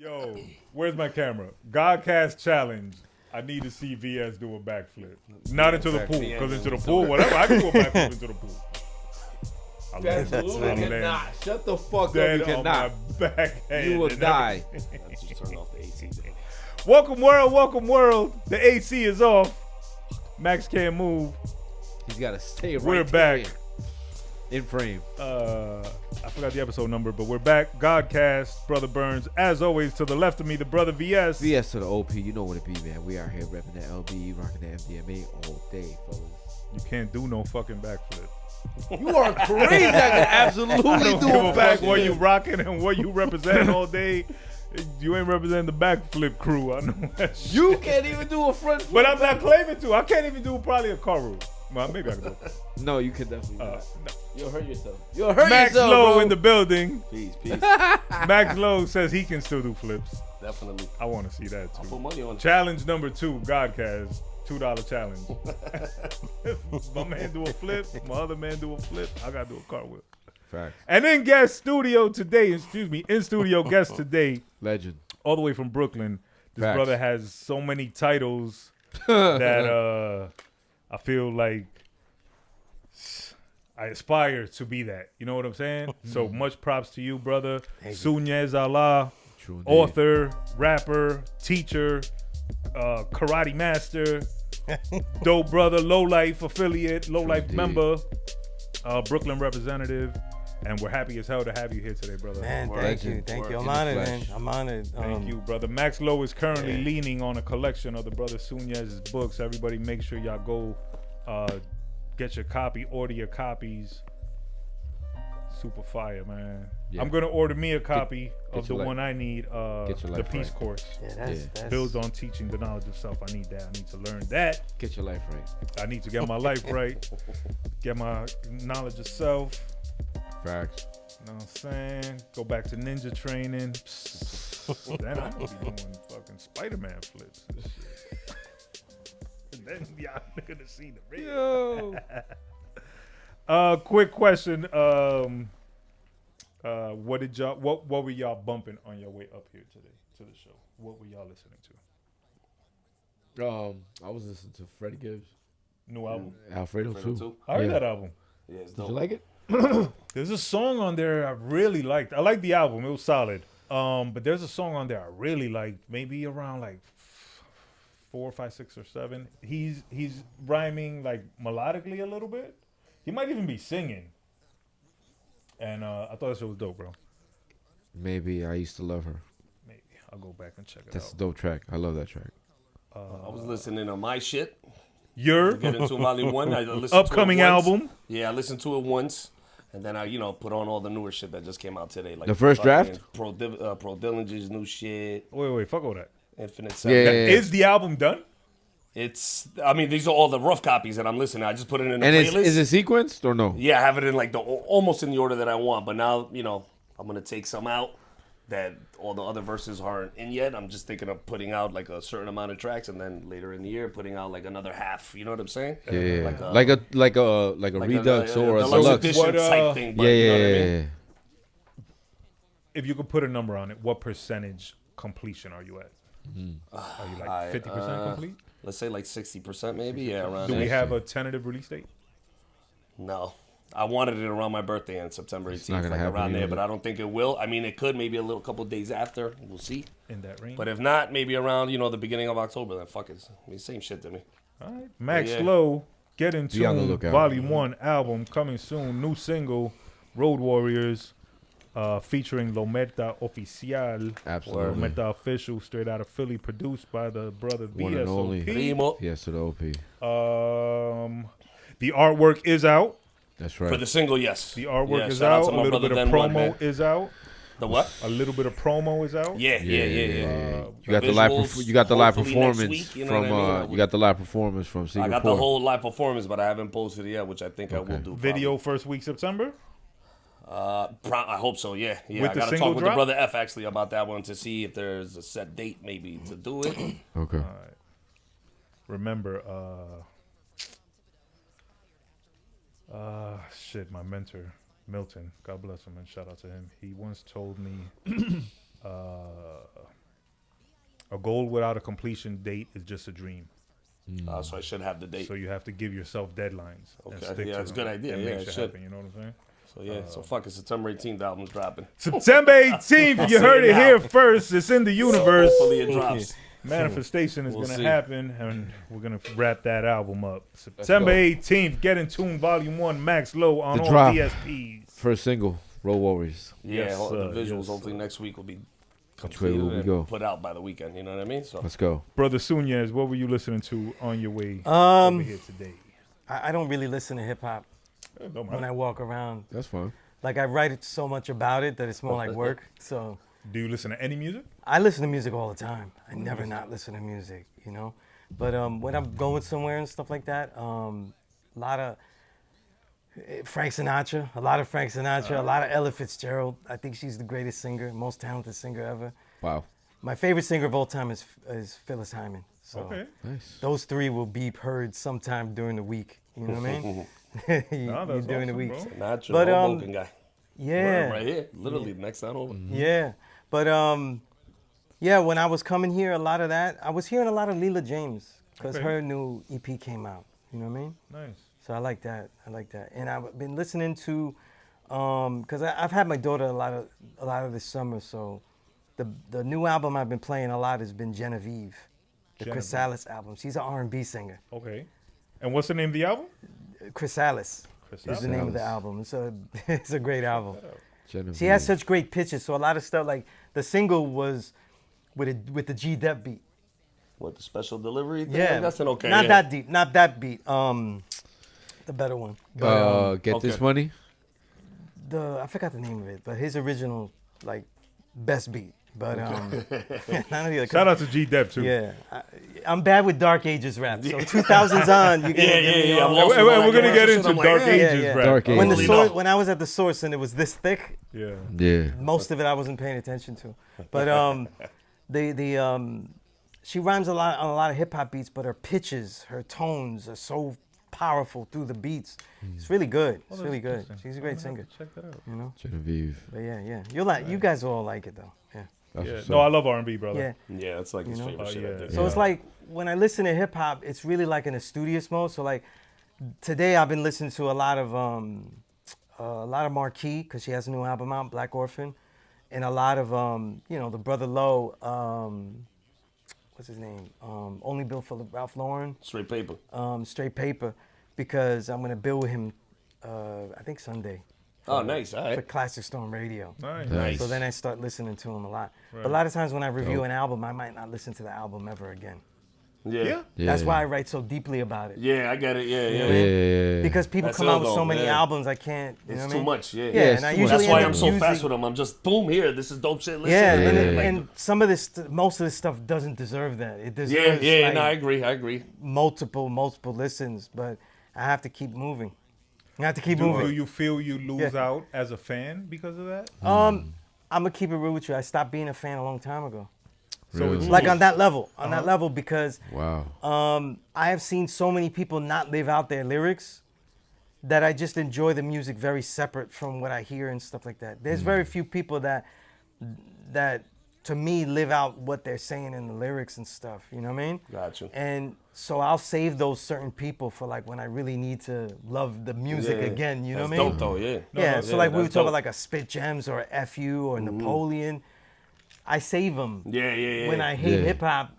Yo, where's my camera? Gahhdcast challenge. I need to see VS do a backflip. Not into the pool, because into the pool, whatever. I can do a backflip into the pool. Absolutely cannot. Shut the fuck up. Dead You on cannot. my backhand. You will die. Let's just turn off the AC. Welcome world. The AC is off. Max can't move. He's got to stay right We're back. in frame. I forgot the episode number, but we're back. Gahhdcast, Brother Burns. As always, to the left of me, the brother VS. VS to the OP. You know what it be, man. We out here repping that LB, rocking that MDMA all day, fellas. You can't do no fucking backflip. You are crazy. I can absolutely I don't do give a a fuck what backflip. you rocking and what you representing all day. You ain't representing the backflip crew. I know that shit. You can't even do a front flip. But I'm not claiming to. I can't even do probably a car rule. Well, maybe I can do it. No, you can definitely do No. that. You'll hurt yourself. You'll hurt Max yourself, Lowe bro. in the building. Peace. Max Lowe says he can still do flips. Definitely. I want to see that I'll too. put money on it. Challenge number 2, Gahhdcast. $2 challenge. My man do a flip. My other man do a flip. I got to do a cartwheel. Facts. And in studio guest today, Legend. all the way from Brooklyn. This Facts. brother has so many titles that I feel like I aspire to be that. You know what I'm saying? So much props to you, brother. Sunez Allah, True indeed. author, rapper, teacher, karate master, dope brother, Low Life affiliate, Low Life indeed. member, Brooklyn representative. And we're happy as hell to have you here today, brother. Man, Word. thank you. Legend. Thank you. Word. I'm honored, In the man. flesh. I'm honored. Thank you, brother. Max Lowe is currently Yeah. leaning on a collection of the brother Sunez's books. Everybody make sure y'all go get your copy, order your copies. Super fire, man. Yeah. I'm going to order me a copy of the your one I need, get your the life Peace right. Course. Yeah, Yeah. that's Builds on teaching the knowledge of self. I need that. I need to learn that. Get your life right. I need to get my life right, get my knowledge of self. Facts. You know what I'm saying? Go back to ninja training. Then I'm gonna be doing fucking Spider-Man flips and shit. And then y'all gonna see the real. Yo. Quick question. What were y'all bumping on your way up here today to the show? What were y'all listening to? I was listening to Freddie Gibbs. New album. Alfredo Fredo too. too? I heard Yeah. that album. Yeah, it's Did dope. you like it? There's a song on there I really liked. I liked the album. It was solid. But there's a song on there I really liked. Maybe around like 4, 5, 6, or 7. He's rhyming like melodically a little bit. He might even be singing. And I thought that shit was dope, bro. Maybe I used to love her. Maybe I'll go back and check it That's a out. dope track. I love that track. I was listening to my shit. Your Get into Volume 1. I listened upcoming to it once. album. Yeah, I listened to it once. And then I, put on all the newer shit that just came out today. Like The first fucking draft? Pro Dillinger's new shit. Wait, fuck all that. Infinite Yeah, Seven. yeah, yeah. Is the album done? These are all the rough copies that I'm listening. I just put it in a And playlist. is it sequenced or no? Yeah, I have it in like almost in the order that I want. But now, I'm gonna take some out that all the other verses aren't in yet. I'm just thinking of putting out like a certain amount of tracks, and then later in the year putting out like another half. You know what I'm saying? Yeah, Like a- like a redux or a deluxe deluxe. edition What, type thing. But Yeah, you know yeah, what I yeah, mean? yeah. If you could put a number on it, what percentage completion are you at? Are you like 50% complete? Let's say like 60% maybe. Yeah, around Do there. we have a tentative release date? No. I wanted it around my birthday on September not 18th, gonna like happen around there, either. but I don't think it will. I mean, it could maybe a couple days after. We'll see. In that range? But if not, maybe around, the beginning of October, then fuck it. I mean, same shit to me. All right. Max Yeah. Lowe, Get In Be on the Tune, lookout. Volume 1 album coming soon. New single, Road Warriors, featuring Lometa Oficial. Absolutely. Lometa Official, straight out of Philly, produced by the brother One and only. VSOP. Primo. Yes to the OP. The artwork is out. That's For right. the single, yes. The artwork Yeah, is shout out out. to A my little brother bit of Then One, promo man. is out. The what? A little bit of promo is out. Yeah. You got the live. Visuals, You got the live hopefully next performance week, you know from. what I mean? You got the live performance from I Singapore. got the whole live performance, but I haven't posted it yet, which I think I will Okay. do. Video first week September. I hope so, yeah. With I the got to single talk with drop? the brother F actually about that one to see if there's a set date maybe to do it. Okay. Remember, shit, my mentor, Milton, God bless him and shout out to him. He once told me, A goal without a completion date is just a dream. So I should have the date. So you have to give yourself deadlines. And Okay. stick Yeah, to that's a them good idea. and Yeah, make it shit should. happen, you know what I'm saying? So yeah, so fuck it. September 18th, the album's dropping. September 18th, you heard it here first. It's in the universe. Hopefully it drops. Manifestation is We'll going see. to happen, and we're going to wrap that album up. September 18th, Get in Tune Volume 1, Max Low on The all drop. DSPs. First single, Road Warriors. Yeah, Yes, all the sir. visuals Yes, hopefully sir. next week will be Which way will completed we and go? put out by the weekend. You know what I mean? So Let's go. Brother Sunez, what were you listening to on your way over Um, here today? I don't really listen to hip hop Don't when I matter. walk around. That's fine. Like I write so much about it that it's more like work. So Do you listen to any music? I listen to music all the time. I never not listen to music, you know. But when I'm going somewhere and stuff like that, a lot of Frank Sinatra, a lot of Ella Fitzgerald. I think she's the greatest singer, most talented singer ever. Wow. My favorite singer of all time is Phyllis Hyman. So Okay. Nice. those three will be heard sometime during the week. You know what I mean? No, that's during the awesome, weeks. bro. natural But, Hoboken guy. Yeah. Right here, literally next town over. Yeah, but yeah, when I was coming here, a lot of that, I was hearing a lot of Leela James because Okay. her new EP came out. You know what I mean? Nice. So I like that. And I've been listening to, because I've had my daughter a lot of this summer. So the new album I've been playing a lot has been Genevieve, the Genevieve. Chrysalis album. She's an R&B singer. Okay. And what's the name of the album? Chrysalis is the name of the Chrysalis. album. So it's a great album. Genevieve. She has such great pitches, so a lot of stuff like the single was with the G Dep beat. What, the special delivery thing? Yeah, That's an okay. Not yeah. that deep, not that beat. The better one. But, Get okay. This Money? I forgot the name of it, but his original like best beat. But none of the other. Shout out to G Dep too. Yeah, I'm bad with Dark Ages rap. So 2000s on, you can. Yeah. I'm And lost we're with all gonna that get shit. into I'm like, Dark eh. Ages yeah. rap. Dark When Ages. when I was at the source and it was this thick, Yeah. Yeah. most of it I wasn't paying attention to. But she rhymes a lot on a lot of hip hop beats, but her pitches, her tones are so powerful through the beats. It's really good. It's really good. She's a great singer. Check that out. You know. Genevieve. But yeah. You'll like. You guys will all like it though. Yeah. That's Yeah. what's No, I up. love R&B, brother. Yeah. Yeah, it's like his You know? favorite Oh, shit. yeah. I think. So it's like when I listen to hip hop, it's really like in a studious mode. So like today I've been listening to a lot of Marquee because she has a new album out, Black Orphan, and a lot of the Brother Low, what's his name? Only Built for Ralph Lauren, Straight paper. Straight Paper, because I'm gonna bill with him, I think Sunday. Oh, nice. All For right. Classic Storm Radio. Nice. Nice. So then I start listening to him a lot. Right. But a lot of times when I review an album, I might not listen to the album ever again. Yeah. Yeah. That's why I write so deeply about it. Yeah, I get it. Yeah, yeah. Yeah. Because people That's come it out with though, so many yeah. albums, I can't. You know It's what I too mean? much. Yeah. Yeah, it's and I too much. usually That's why end I'm up so using, fast with them. I'm just boom here. This is dope shit. Listen. Yeah, And then, yeah. like, and some of this, most of this stuff doesn't deserve that. It yeah, deserves yeah. like, No, I agree. multiple listens, but I have to keep moving. I have to keep Do moving. you feel you lose Yeah. out as a fan because of that? I'm gonna keep it real with you. I stopped being a fan a long time ago. Really? it's Like on that level, because Wow. I have seen so many people not live out their lyrics that I just enjoy the music very separate from what I hear and stuff like that. There's very few people that to me live out what they're saying in the lyrics and stuff. You know what I mean? Gotcha. And so I'll save those certain people for like when I really need to love the music Yeah. again. You know That's what I mean? dope though. Yeah. Yeah, no, so like we were that's talking dope. like a Spit Gems or a FU or Napoleon. I save them Yeah. when I hate Yeah. hip hop,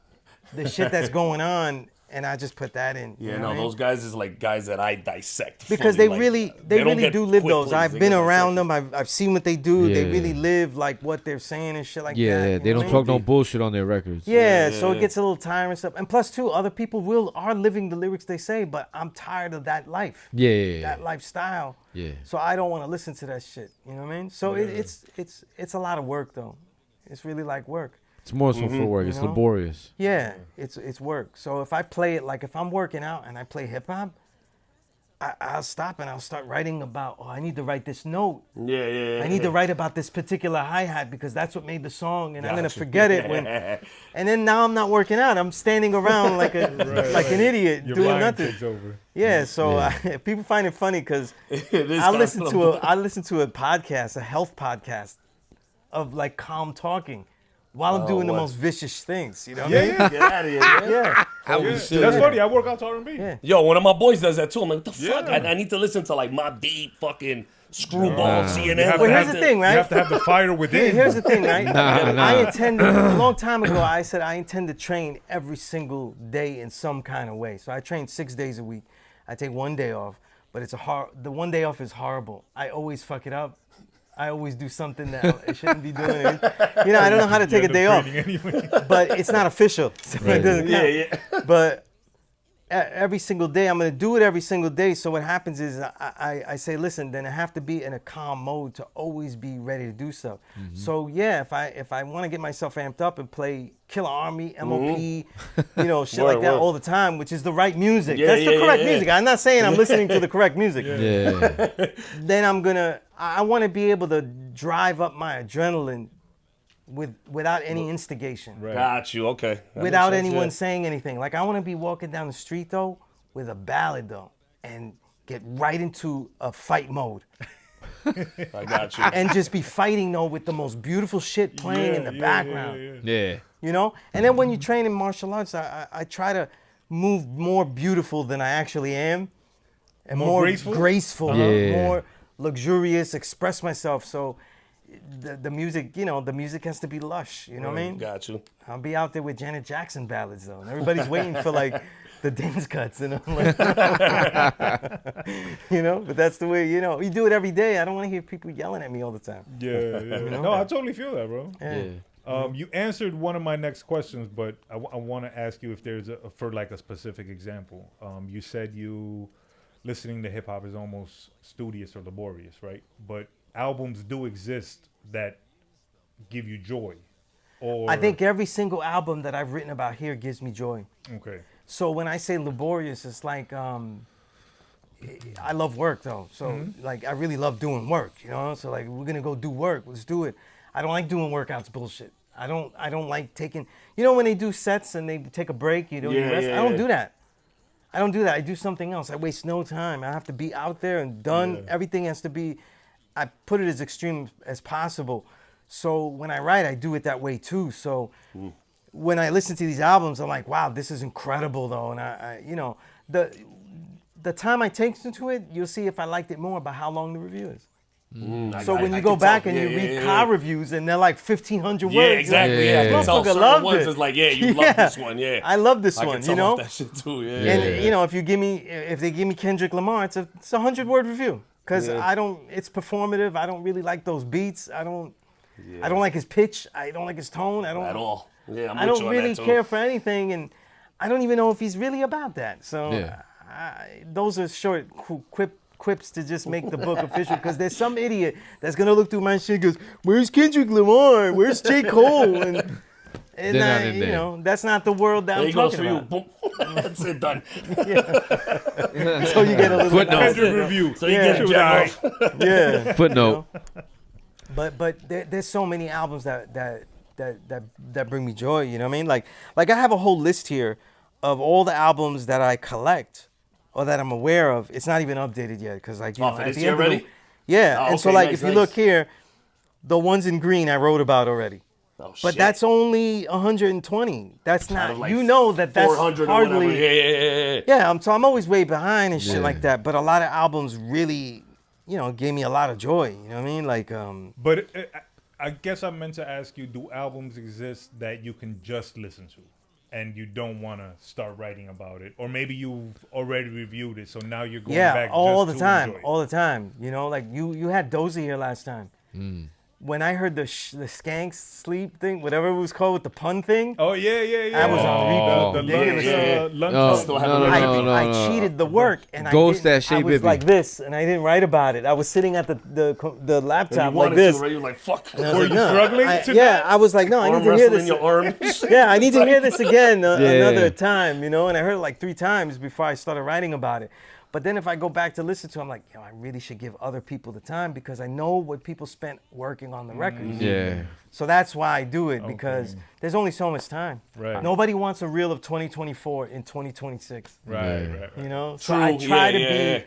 the shit that's going on, and I just put that in. Yeah, you know no, what I mean? those guys is like guys that I dissect. Because fully, they like, really don't really get do live quick those. plays, I've they been get around dissected. them. I've seen what they do. They Yeah. really live like what they're saying and shit like Yeah, that. you they know don't what I talk no bullshit on their records. mean? Yeah, Yeah, so yeah. it gets a little tiring and stuff. And plus, too, other people are living the lyrics they say, but I'm tired of that life, Yeah. that lifestyle. Yeah. So I don't want to listen to that shit. You know what I mean? So it's a lot of work though. It's really like work. It's more so for work. It's know? laborious. Yeah, it's work. So if I play it, like if I'm working out and I play hip hop, I'll stop and I'll start writing about, I need to write this note. Yeah. I need to write about this particular hi-hat because that's what made the song, and I'm gonna Gotcha. forget it when. And then now I'm not working out. I'm standing around like an idiot Your doing mind nothing. takes over. Yeah, so Yeah. people find it funny because It is I kinda listen funny. to a podcast, a health podcast, of like calm talking. while I'm doing the what? most vicious things. You know what I mean? Yeah. Get out of here, man. Yeah. Yeah. That's funny. I work out to R&B. Yeah. Yo, one of my boys does that too. I'm like, what the fuck? Yeah. I need to listen to like Mobb Deep, fucking Screwball, CNN. You have Well, to here's have the thing, right? You have to have the fire within. Here's the thing, right? Nah. I intended a long time ago. I said I intend to train every single day in some kind of way. So I train 6 days a week. I take 1 day off, but the 1 day off is horrible. I always fuck it up. I always do something that I shouldn't be doing. You know, I don't know how to take a day off, Anyway. but it's not official, so it doesn't count. Yeah. But every single day, I'm gonna do it every single day. So what happens is I say, listen, then I have to be in a calm mode to always be ready to do stuff. So yeah, if I want to get myself amped up and play Killer Army, MOP, you know, shit like that Word. all the time, which is the right music. Yeah, That's the yeah, correct yeah. music. I'm not saying I'm listening to the correct music. Yeah. Then I want to be able to drive up my adrenaline without any instigation. Right. Got you. Okay. That Without makes sense, anyone yeah. saying anything. Like I want to be walking down the street though with a ballad though and get right into a fight mode I got you. and just be fighting though with the most beautiful shit playing in the background. Yeah. You know? And then when you train in martial arts, I try to move more beautiful than I actually am and More more graceful? graceful, Yeah. more luxurious, express myself. So the music, you know, the music has to be lush, you know what I mean? Got you. I'll be out there with Janet Jackson ballads though, and everybody's waiting for like the dance cuts, and I'm like, you know. But that's the way, you know. You do it every day. I don't want to hear people yelling at me all the time. Yeah. No, I totally feel that, bro. Yeah. You answered one of my next questions, but I want to ask you if there's for like a specific example. You said you listening to hip hop is almost studious or laborious, right? But albums do exist that give you joy. Or I think every single album that I've written about here gives me joy. okay. So when I say laborious, it's like I love work though. So like I really love doing work, you know. So like we're gonna go do work. Let's do it. I don't like doing workouts bullshit. I don't like taking. You know when they do sets and they take a break, you know, you rest. I don't do that. I don't do that. I do something else. I waste no time. I have to be out there and done. Yeah. Everything has to be. I put it as extreme as possible. So when I write, I do it that way too. So when I listen to these albums, I'm like, wow, this is incredible though. And I you know, the time I take into it, you'll see if I liked it more by how long the review is. So when you go back and you read car reviews and they're like 1,500 words. Yeah, exactly. Yeah, I can tell Motherfucker certain loved ones it. is like, yeah, you love this one, yeah. I love this I one, can you tell know? off that shit too, yeah. And you know, if they give me Kendrick Lamar, it's a 100-word review because it's performative. I don't really like those beats. I don't like his pitch. I don't like his tone. At all. Yeah, I'm I with don't you on really that too. care for anything, and I don't even know if he's really about that. So Yeah. those are short quips to just make the book official because there's some idiot that's gonna look through my shit and goes, "Where's Kendrick Lamar? Where's J. Cole?" And They're not in you there. know, that's not the world that There I'm he goes talking for you. about. Boom. That's it, done. So you get a little Footnote. Kendrick review. So you Yeah. get your jack off. yeah. Footnote. But there's so many albums that bring me joy. You know what I mean? Like I have a whole list here of all the albums that I collect or that I'm aware of. It's not even updated yet because like you know, For at this the year end of the- already? yeah. Oh, And so okay, like nice, if you nice. look here, the ones in green I wrote about already. Oh, But shit. that's only 120. That's Out not. of, like, You know that's 400 or whatever. hardly. Yeah. Yeah, I'm always way behind and shit Yeah. like that. But a lot of albums really, you know, gave me a lot of joy. You know what I mean? Like, But I guess I meant to ask you: do albums exist that you can just listen to, and you don't want to start writing about it, or maybe you've already reviewed it, so now you're going back all just the to time, enjoy it? all the time. You know, like you had Dozy here last time. When I heard the skanks sleep thing, whatever it was called with the pun thing, Oh yeah. I was on the repeat. lunch. Yeah. Lunch. Oh, Still no, haven't no, read no, it. no, I no. cheated the work and Ghost I that didn't, Shea I was Bibi. like this and I didn't write about it. I was sitting at the And you laptop like wanted this. to, right? You're like, fuck. And I was Were like, you no. struggling I- to Yeah, that? I was like, no, I Arm need to hear wrestling this. your arm. Yeah, I need to hear this again Yeah. another time, you know. And I heard it like 3 times before I started writing about it. But then if I go back to listen to it, I'm like, I really should give other people the time because I know what people spent working on the records. Yeah. So that's why I do it because there's only so much time. Right. Nobody wants a reel of 2024 in 2026. Right. You know, so True, I try to yeah.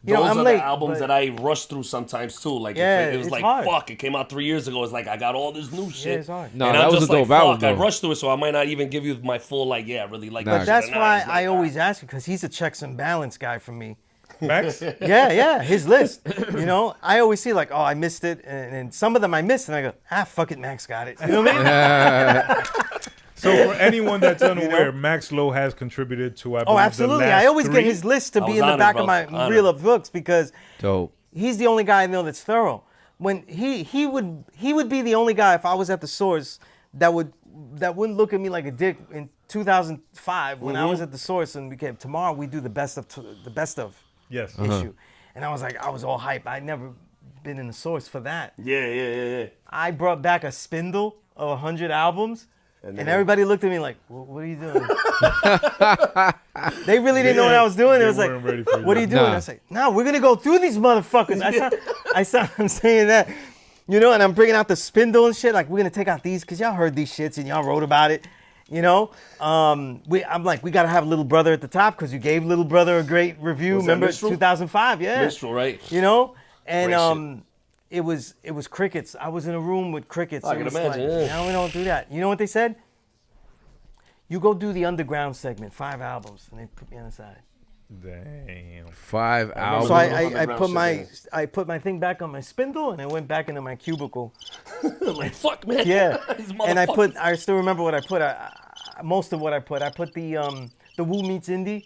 be You know, Those I'm are late, the albums but- that I rush through sometimes too. Like Yeah, if it was it's like hard. fuck, it came out 3 years ago. It's like I got all this new shit. it's hard. No, and that I'm was just a dope like, album, fuck, I though. rushed through it, so I might not even give you my full like, yeah, I really like Nah, that. But that's shit. And why it's like, I always ask you, because he's a checks and balance guy for me. Max? Yeah, his list. You know, I always see like, oh, I missed it, and some of them I missed, and I go, fuck it, Max got it. You know what I mean? So for anyone that's unaware, Max Lowe has contributed to, I believe, Oh, absolutely. the I last always get 3. his list to I be was in the honored, back bro. of my Honored. reel of books because Dope. he's the only guy I know that's thorough. When he would be the only guy if I was at the source that wouldn't look at me like a dick in 2005 when I was at the source and we came tomorrow we do the best of Yes. issue, and I was all hype. I'd never been in the source for that. Yeah. I brought back a spindle of 100 albums. And And then- everybody looked at me like, what are you doing? They really didn't know what I was doing. It They was like, weren't ready for what are you that. doing? Nah. I say, no, we're going to go through these motherfuckers. I'm saying that, you know, and I'm bringing out the spindle and shit. Like, we're going to take out these because y'all heard these shits and y'all wrote about it, you know? I'm like, we got to have Little Brother at the top because you gave Little Brother a great review. Was that Remember, Minstrel? 2005, yeah. Minstrel, right? You know? And Great it was crickets. I was in a room with crickets. I It can was imagine, like, yeah. now we don't do that. You know what they said? You go do the underground segment, 5 albums, and they put me on the side. Damn. 5 albums. So Underground I put my thing back on my spindle, and I went back into my cubicle. Like fuck, man. Yeah, These and motherfuckers. I still remember what I put. Most of what I put. I put the Wu Meets Indie.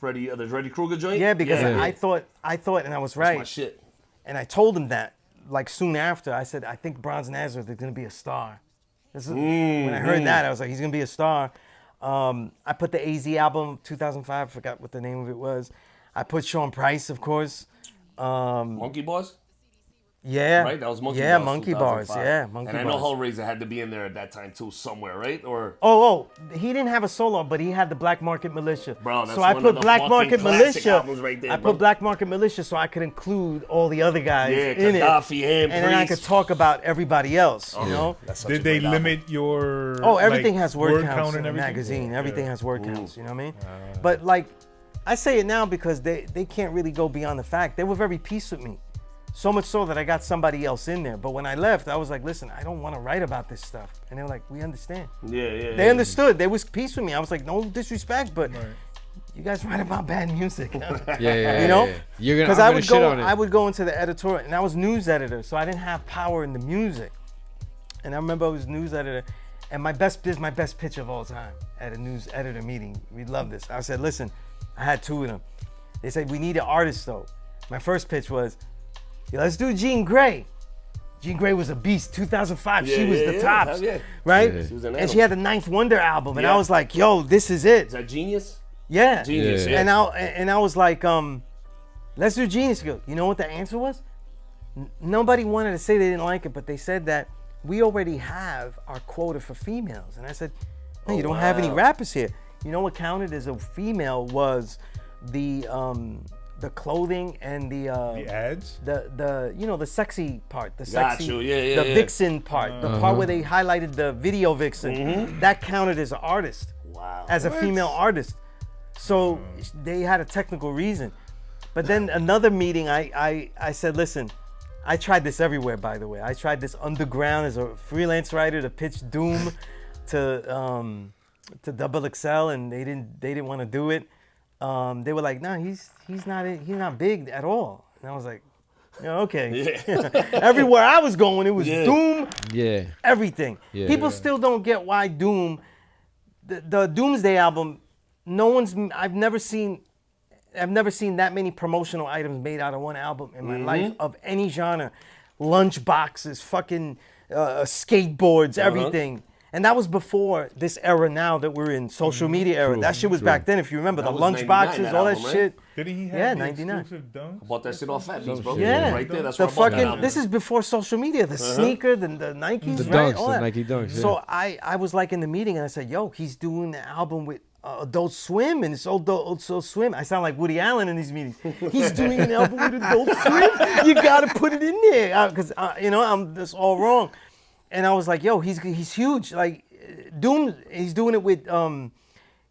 The Freddy Krueger joint. Yeah, because yeah. I thought, and I was That's my right. shit. And I told him that, like soon after, I said, I think Bronze Nazareth is gonna be a star. When I heard that, I was like, he's gonna be a star. I put the AZ album, 2005, forgot what the name of it was. I put Sean Price, of course. Monkey Bars. Yeah. Right, that was Monkey Yeah, Bars. Monkey Bars. 2005. Yeah, Monkey And I Bars. know Hellraiser had to be in there at that time too, somewhere, right? Or Oh, he didn't have a solo, but he had the Black Market Militia. Bro, that's so I one put of the Black fucking Market classic Militia. albums right there, I bro. put Black Market Militia so I could include all the other guys Yeah, in Gaddafi, it, him, and then I Priest. could talk about everybody else. You know. That's such a Did they great album. limit your? Oh, everything like, has word counts count in and the everything? magazine. Everything Yeah. has word counts. You know what I mean? But like, I say it now because they can't really go beyond the fact. They were very peace with me. So much so that I got somebody else in there. But when I left, I was like, listen, I don't want to write about this stuff. And they were like, we understand. Yeah. They understood. They was peace with me. I was like, no disrespect, but you guys write about bad music. Yeah. You know? You're gonna. Because I'm gonna shit on it. I would go into the editorial, and I was news editor, so I didn't have power in the music. And I remember I was news editor, and this is my best pitch of all time at a news editor meeting. We love this. I said, listen, I had 2 of them. They said, we need an artist though. My first pitch was, yeah, let's do Jean Grey. Jean Grey was a beast. 2005, she was the tops, Hell yeah. right? Yeah. She was an And she animal. had the Ninth Wonder album, and Yeah. I was like, yo, this is it. Is that Genius? Yeah. Genius, Yeah. yeah. And I was like, let's do Genius. He goes, you know what the answer was? Nobody wanted to say they didn't like it, but they said that we already have our quota for females. And I said, no, you don't have any wow. rappers here. You know what counted as a female was the clothing and The ads. the you know, the sexy part, the Got sexy, you. Yeah, the yeah. vixen part, the part where they highlighted the video vixen. That counted as an artist, Wow. as a female artist. So they had a technical reason. But then another meeting, I said, listen, I tried this everywhere, by the way. I tried this underground as a freelance writer to pitch Doom to Double XL, and they didn't want to do it. They were like, no, he's not big at all. And I was like, yeah, okay. Everywhere I was going, it was Yeah. Doom, Yeah. everything. Yeah. People still don't get why Doom, the Doomsday album, I've never seen that many promotional items made out of one album in my life of any genre. Lunch boxes, fucking skateboards, everything. And that was before this era now that we're in, social media era. That shit was back then, if you remember. That The was lunch 99, boxes, that all that album, right? shit. Didn't he have Yeah, the 99. exclusive dunk? Bought that shit off Fat Beats, bro. Yeah. Right there. That's The where I bought that fucking, album. this is before social media. The sneaker, the Nikes, The right? dunks, All the that. Nike dunks, yeah. So I was like in the meeting and I said, yo, he's doing the album with Adult Swim, and it's Adult Swim. I sound like Woody Allen in these meetings. He's doing an album with Adult Swim. You gotta put it in there, because you know I'm this all wrong. And I was like, yo, he's huge. Like Doom, he's doing it with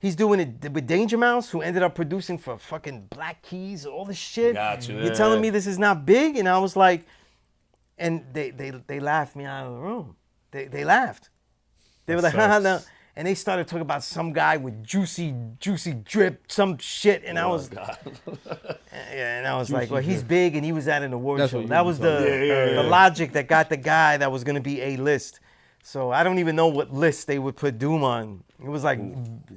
He's doing it with Danger Mouse, who ended up producing for fucking Black Keys, all this shit. Gotcha, You're telling me this is not big? And I was like, and they laughed me out of the room. They laughed. They were like, haha, no. And they started talking about some guy with juicy drip, some shit, and I was, and I was like, well, he's big, and he was at an award show. That was the logic that got the guy that was gonna be A-list. So I don't even know what list they would put Doom on. It was like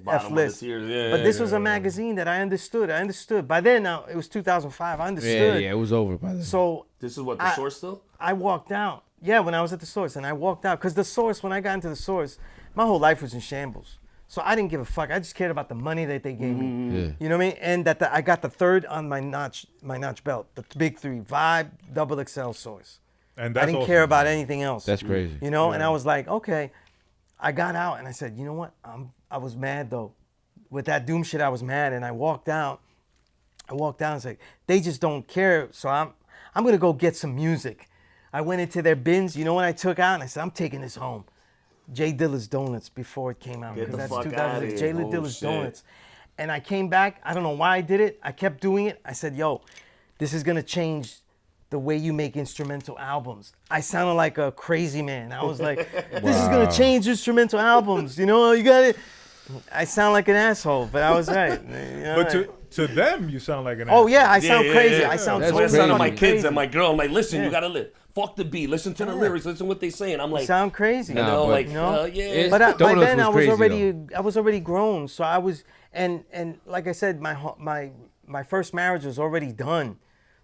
F list. But this was a magazine that I understood. By then, now it was 2005. I understood. Yeah, it was over by then. So this is what the Source still? I walked out. Yeah, when I was at the Source, and I walked out because the Source. When I got into the Source, my whole life was in shambles. So I didn't give a fuck. I just cared about the money that they gave me. Yeah. You know what I mean? And that I got the third on my notch belt, the big three, Vibe, Double XL Source. And I didn't care about anything else. That's crazy. You know, and I was like, okay. I got out and I said, you know what? I was mad though. With that Doom shit, I was mad, and I walked out. And said, they just don't care. So I'm gonna go get some music. I went into their bins. You know what I took out? And I said, I'm taking this home. J Dilla's Donuts before it came out. Get the That's fuck 2006. outta here. J Oh, Dilla's shit. Donuts. And I came back. I don't know why I did it. I kept doing it. I said, yo, this is gonna change the way you make instrumental albums. I sounded like a crazy man. I was like, this is gonna change instrumental albums. You know, you got it. I sound like an asshole, but I was right. You know, But to them, you sound like an oh asshole. yeah, I sound crazy. I sound That's so I crazy. sound to fucking my kids crazy. and my girl. I'm like, listen, Yeah. you gotta live. Fuck the beat. Listen to the lyrics. Listen what they saying. I'm You like, sound crazy. you Nah, know, but- like, You know? yeah. But by Donuts then was crazy, I was already grown. So I was, and like I said, my first marriage was already done.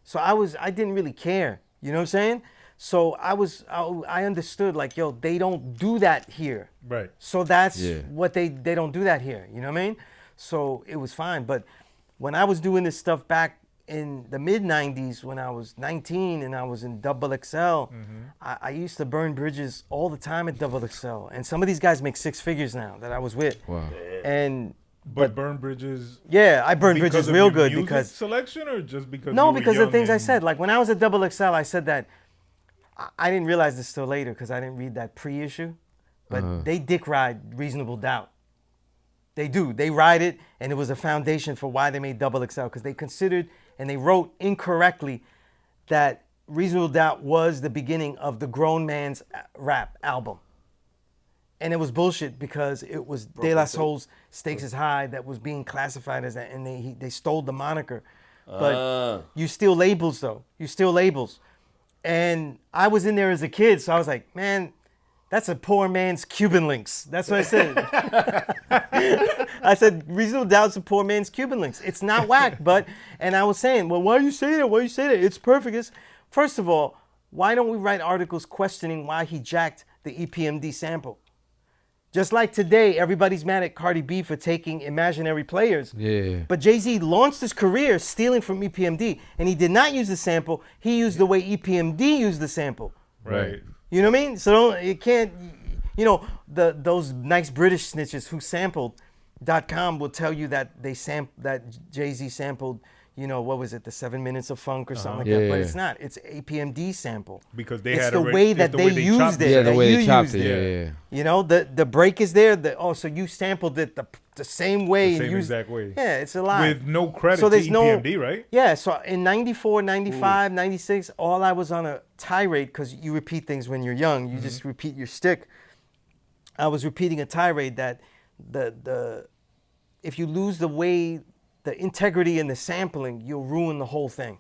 So I didn't really care. You know what I'm saying? So I understood, like, yo, they don't do that here. Right. So that's Yeah. what they don't do that here. You know what I mean? So it was fine. But when I was doing this stuff back in the mid 90s, when I was 19 and I was in Double XL, I used to burn bridges all the time at Double XL. And some of these guys make 6 figures now that I was with. Wow. And But burn bridges. yeah, I burned because bridges of real your good music because selection, or just because no, you were because of the young things I and- said. Like when I was at Double XL, I said that I didn't realize this till later because I didn't read that pre-issue, but they dick ride Reasonable Doubt. They do. They ride it, and it was a foundation for why they made Double XL because they considered and they wrote incorrectly that Reasonable Doubt was the beginning of the grown man's rap album. And it was bullshit because it was De La Soul's Stakes is High that was being classified as that, and they stole the moniker. But you steal labels, though. You steal labels. And I was in there as a kid, so I was like, man, that's a poor man's Cuban Links. That's what I said. I said, Reasonable Doubt's a poor man's Cuban Links. It's not whack, but, and I was saying, well, why are you saying that? Why are you saying that? It's perfect. First of all, why don't we write articles questioning why he jacked the EPMD sample? Just like today, everybody's mad at Cardi B for taking imaginary players. Yeah. But Jay-Z launched his career stealing from EPMD, and he did not use the sample. He used the way EPMD used the sample. Right. You know what I mean? So you can't, you know, those nice British snitches who sampled.com will tell you that that Jay-Z sampled, you know, what was it, the 7 Minutes of Funk or something like that. But Yeah. it's not. It's APMD sample. Because they It's had the already- way it's that the they way used chopped it. Yeah, the that way you they chopped used it. it. Yeah. You know, the break is there. So you sampled it the same way. The and same used, exact way. Yeah, it's a lie. With no credit So to there's no- EPMD, right? Yeah, so in 94, 95, 96, all I was on a tirade, because you repeat things when you're young. You just repeat your stick. I was repeating a tirade that the if you lose the integrity in the sampling, you'll ruin the whole thing.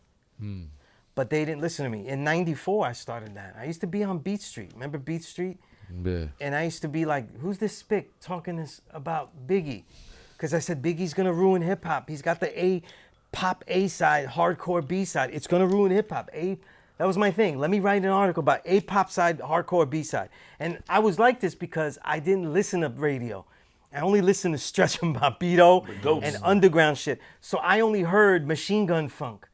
But they didn't listen to me. In 94, I started that. I used to be on Beat Street. Remember Beat Street? Yeah. And I used to be like, who's this spick talking this about Biggie? Because I said, Biggie's going to ruin hip hop. He's got the pop A side, hardcore B side. It's going to ruin hip hop. That was my thing. Let me write an article about A pop side, hardcore B side. And I was like this because I didn't listen to radio. I only listened to Stretch and Bobbito and underground shit. So I only heard Machine Gun Funk.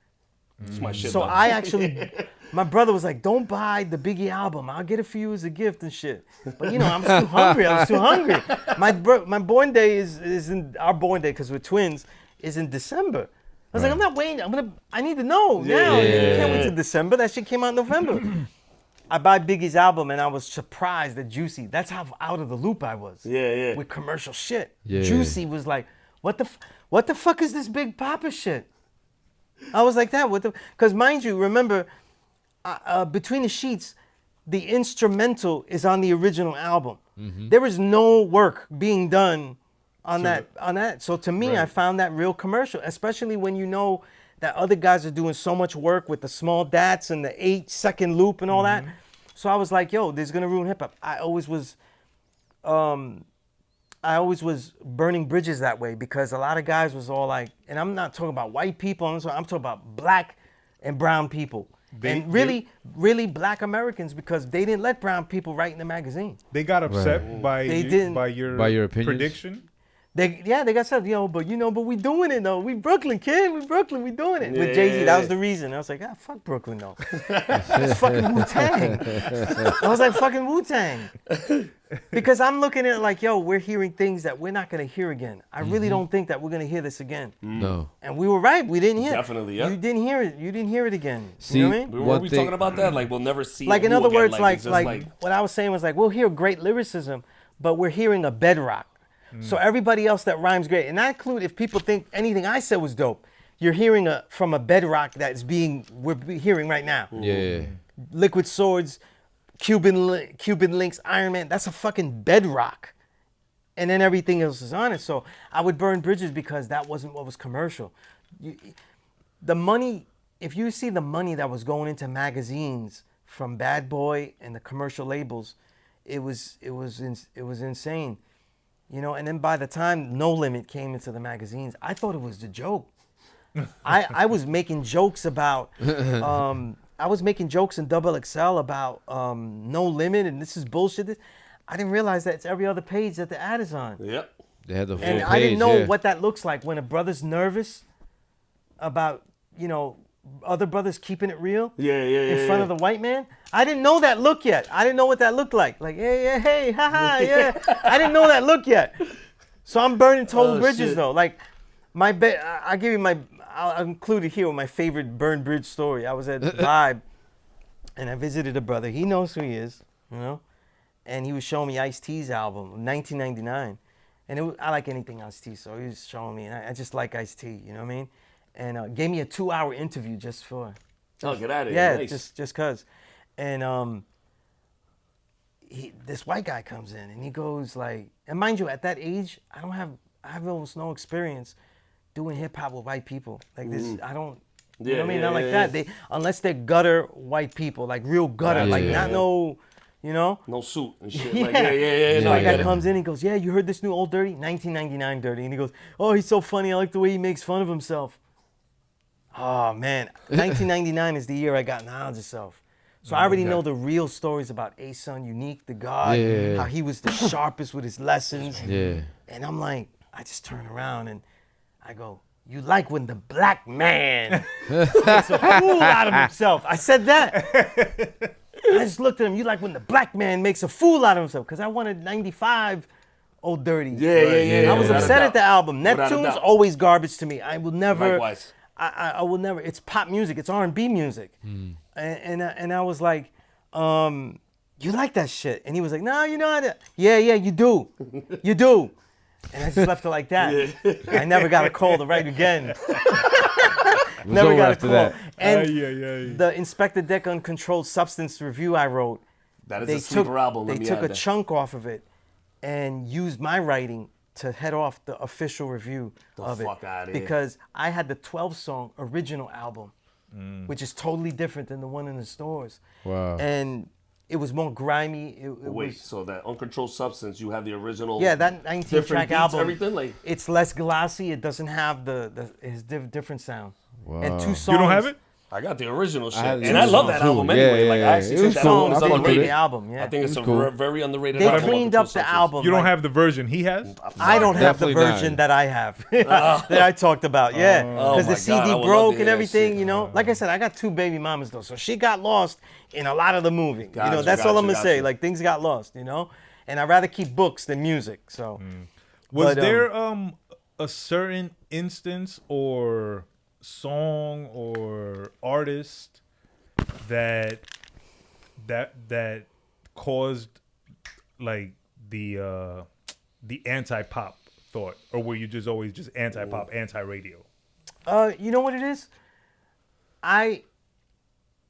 It's my shit. So though. I actually, my brother was like, don't buy the Biggie album. I'll get it for you as a gift and shit. But you know, I was too hungry. I was too hungry. My born day is in, our born day, because we're twins, is in December. I was like, I'm not waiting. I need to know now. You can't wait till December. That shit came out in November. I buy Biggie's album and I was surprised at Juicy. That's how out of the loop I was. Yeah. With commercial shit. Yeah. Juicy was like, what the fuck is this Big Papa shit? I was like that. Because mind you, remember, Between the Sheets, the instrumental is on the original album. There was no work being done on that. So to me, I found that real commercial, especially when you know that other guys are doing so much work with the small dats and the 8-second loop and all that. So I was like, yo, this is gonna ruin hip hop. I always was burning bridges that way, because a lot of guys was all like, and I'm not talking about white people, I'm talking about black and brown people. And really black Americans, because they didn't let brown people write in the magazine. They got upset by your opinions? prediction. They got said, but we doing it though. We Brooklyn, kid. We Brooklyn. We doing it. With Jay-Z, that was the reason. I was like, fuck Brooklyn though. It's fucking Wu-Tang. I was like, fucking Wu-Tang. Because I'm looking at it like, we're hearing things that we're not going to hear again. I really don't think that we're going to hear this again. No. And we were right. We didn't hear it. Definitely, yeah. You didn't hear it. You didn't hear it again. See, you know what I mean? Were we talking about that? Like, we'll never see Like, it in other again. words, Like, it's just like what I was saying was like, we'll hear great lyricism, but we're hearing a bedrock. So everybody else that rhymes great, and I include if people think anything I said was dope, you're hearing from a bedrock that's we're hearing right now. Yeah. Liquid Swords, Cuban Links, Iron Man, that's a fucking bedrock. And then everything else is on it. So I would burn bridges because that wasn't what was commercial. The money, if you see the money that was going into magazines from Bad Boy and the commercial labels, it was insane. And then by the time No Limit came into the magazines, I thought it was a joke. I was making jokes about, I was making jokes in Double XL about No Limit, and this is bullshit. I didn't realize that it's every other page that the ad is on. Yep. They had the full And page, I didn't know what that looks like when a brother's nervous about, other brothers keeping it real in front of the white man. I didn't know that look yet. I didn't know what that looked like. Like, hey, haha, yeah. I didn't know that look yet. So I'm burning total bridges though. Like I'll include it here with my favorite burn bridge story. I was at Vibe and I visited a brother. He knows who he is, and he was showing me Ice-T's album, 1999. And I like anything Ice-T, so he was showing me, and I just like Ice-T, you know what I mean? And gave me a 2-hour interview just for. Oh, get out of here! Yeah, Nice. just cause. And this white guy comes in and he goes like, and mind you, at that age, I have almost no experience doing hip hop with white people. Like this, I don't. You know what I mean? Not like that. Unless they're gutter white people, like real gutter, no. No suit and shit. Yeah. Like, yeah. So a guy comes in, he goes, yeah, you heard this new Old Dirty? 1999 Dirty. And he goes, oh, he's so funny. I like the way he makes fun of himself. Oh, man. 1999 is the year I got Knowledge of Self. So I already know the real stories about A-Sun, Unique, the God, how he was the sharpest with his lessons. Yeah. And I'm like, I just turn around and I go, you like when the black man makes a fool out of himself. I said that. I just looked at him. You like when the black man makes a fool out of himself? Because I wanted 95 Old Dirty. Yeah. I was upset at the album. Neptune's always garbage to me. I will never. Likewise. I will never. It's pop music. It's R&B music. And I was like, you like that shit? And he was like, no, you know how to. Yeah, you do. You do. And I just left it like that. I never got a call to write again. Never got a call. That. And the Inspector Deck on Controlled Substance review I wrote, That is a sleeper album. They took a chunk off of it and used my writing to head off the official review of it. Fuck outta here. Because I had the 12-song original album, which is totally different than the one in the stores. Wow. And it was more grimy. So that Uncontrolled Substance, you have the original. Yeah, that 19-track album. Everything like. It's less glossy. It doesn't have his different sound. Wow. And 2 songs. You don't have it? I got the original shit, had and I love that too. album Yeah, anyway. yeah, Like yeah. I actually It think was that cool. album is I fuck with underrated. it. album, yeah. I think it's a cool. very underrated They album. cleaned up the album. You don't like- have the version he has? I don't have the Definitely not. version that I have that I talked about. Yeah, Oh because my the CD God, I would love broke to hear and that everything. shit. You know, like I said, I got 2 baby mamas though, so she got lost in a lot of the movie. Gotcha, that's all I'm gonna gotcha. say. Like things got lost. And I'd rather keep books than music. So Was But, there a certain instance or song or artist that caused like the anti-pop thought, or were you just always just anti-pop, anti-radio? You know what it is?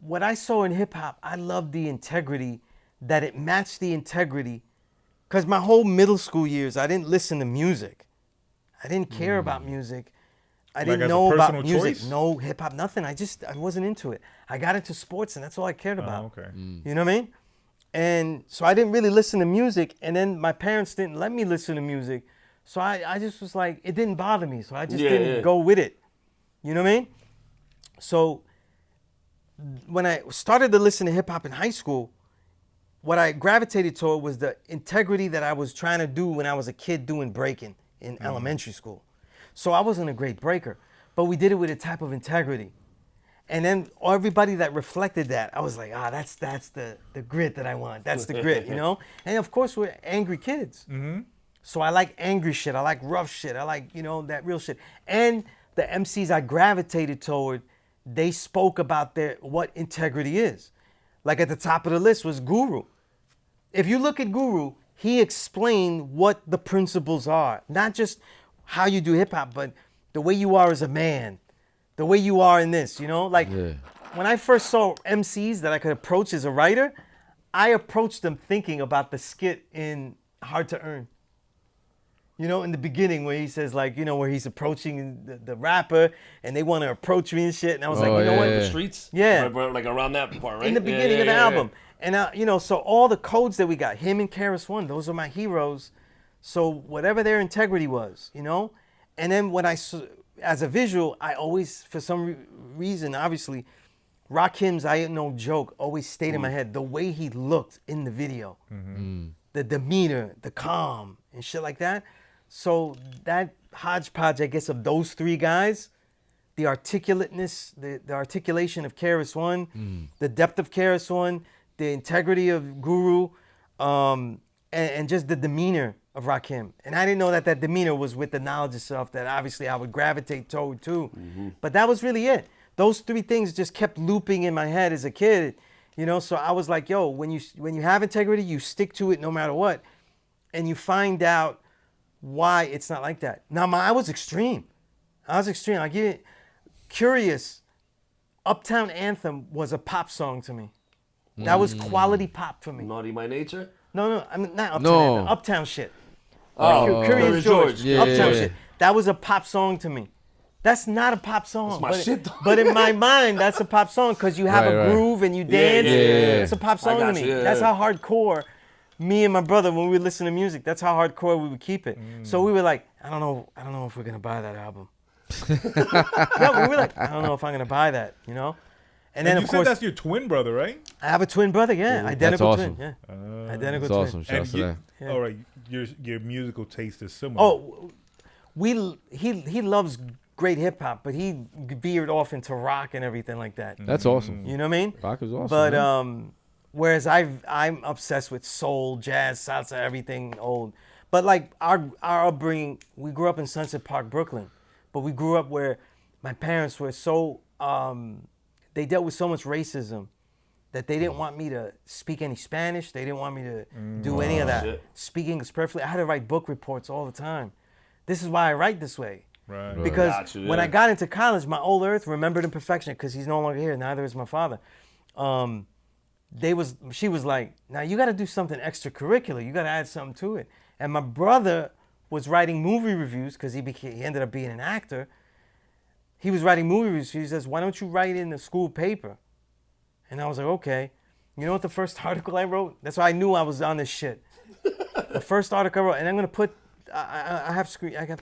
What I saw in hip hop, I loved the integrity, that it matched the integrity. Because my whole middle school years, I didn't listen to music. I didn't care about music. I didn't as a know about personal music. choice? No hip hop, nothing. I wasn't into it. I got into sports, and that's all I cared about. Okay. You know what I mean? And so I didn't really listen to music. And then my parents didn't let me listen to music. So I just was like, it didn't bother me. So I just didn't go with it. You know what I mean? So when I started to listen to hip hop in high school, what I gravitated toward was the integrity that I was trying to do when I was a kid doing breaking in elementary school. So I wasn't a great breaker, but we did it with a type of integrity. And then everybody that reflected that, I was like, that's the grit that I want. That's the grit, you know? And of course, we're angry kids. Mm-hmm. So I like angry shit. I like rough shit. I like, that real shit. And the MCs I gravitated toward, they spoke about what integrity is. Like at the top of the list was Guru. If you look at Guru, he explained what the principles are. Not just how you do hip hop, but the way you are as a man, the way you are in this, Like when I first saw MCs that I could approach as a writer, I approached them thinking about the skit in Hard to Earn. In the beginning where he says where he's approaching the rapper and they want to approach me and shit. And I was what? The streets? Yeah. Like around that part, right? In the beginning of the album. And, so all the codes that we got, him and Karis One, those are my heroes. So whatever their integrity was, And then when as a visual, I always, for some reason, obviously, Rakim's I Ain't No Joke always stayed in my head. The way he looked in the video. Mm-hmm. The demeanor, the calm, and shit like that. So that hodgepodge, I guess, of those three guys, the articulateness, the articulation of Karis One, the depth of Karis One, the integrity of Guru, and just the demeanor of Rakim. And I didn't know that demeanor was with the knowledge of self that obviously I would gravitate toward too. Mm-hmm. But that was really it. Those three things just kept looping in my head as a kid, So I was like, yo, when you have integrity, you stick to it no matter what, and you find out why it's not like that. Now, I was extreme. I give it Curious. Uptown Anthem was a pop song to me. That was quality pop for me. Naughty by Nature? No, I mean not Uptown Anthem. Uptown shit. Oh, Curious George. Yeah. Uptown shit. That was a pop song to me. That's not a pop song. That's my shit, though. But in my mind, that's a pop song because you have a groove and you dance. Yeah. It's a pop song to me. Yeah. That's how hardcore me and my brother, when we would listen to music, that's how hardcore we would keep it. So we were like, I don't know if we're gonna buy that album. No, we were like, I don't know if I'm gonna buy that, And then you of course, said that's your twin brother, right? I have a twin brother, identical awesome. twin, yeah, identical That's twin. awesome. Shouts to that. Yeah. All right, your musical taste is similar. Oh, he loves great hip hop, but he veered off into rock and everything like that. That's awesome. You know what I mean? Rock is awesome. But man. whereas I'm obsessed with soul, jazz, salsa, everything old. But like our upbringing, we grew up in Sunset Park, Brooklyn, but we grew up where my parents were so they dealt with so much racism that they didn't want me to speak any Spanish. They didn't want me to do any of that. Shit. Speak English perfectly. I had to write book reports all the time. This is why I write this way. Right. Because Gotcha, yeah. when I got into college, my old earth remembered imperfection because he's no longer here. Neither is my father. She was like, now you got to do something extracurricular. You got to add something to it. And my brother was writing movie reviews because he ended up being an actor. He was writing movie reviews. He says, why don't you write in the school paper? And I was like, okay. You know what the first article I wrote? That's why I knew I was on this shit. The first article I wrote, and I'm going to put, I have to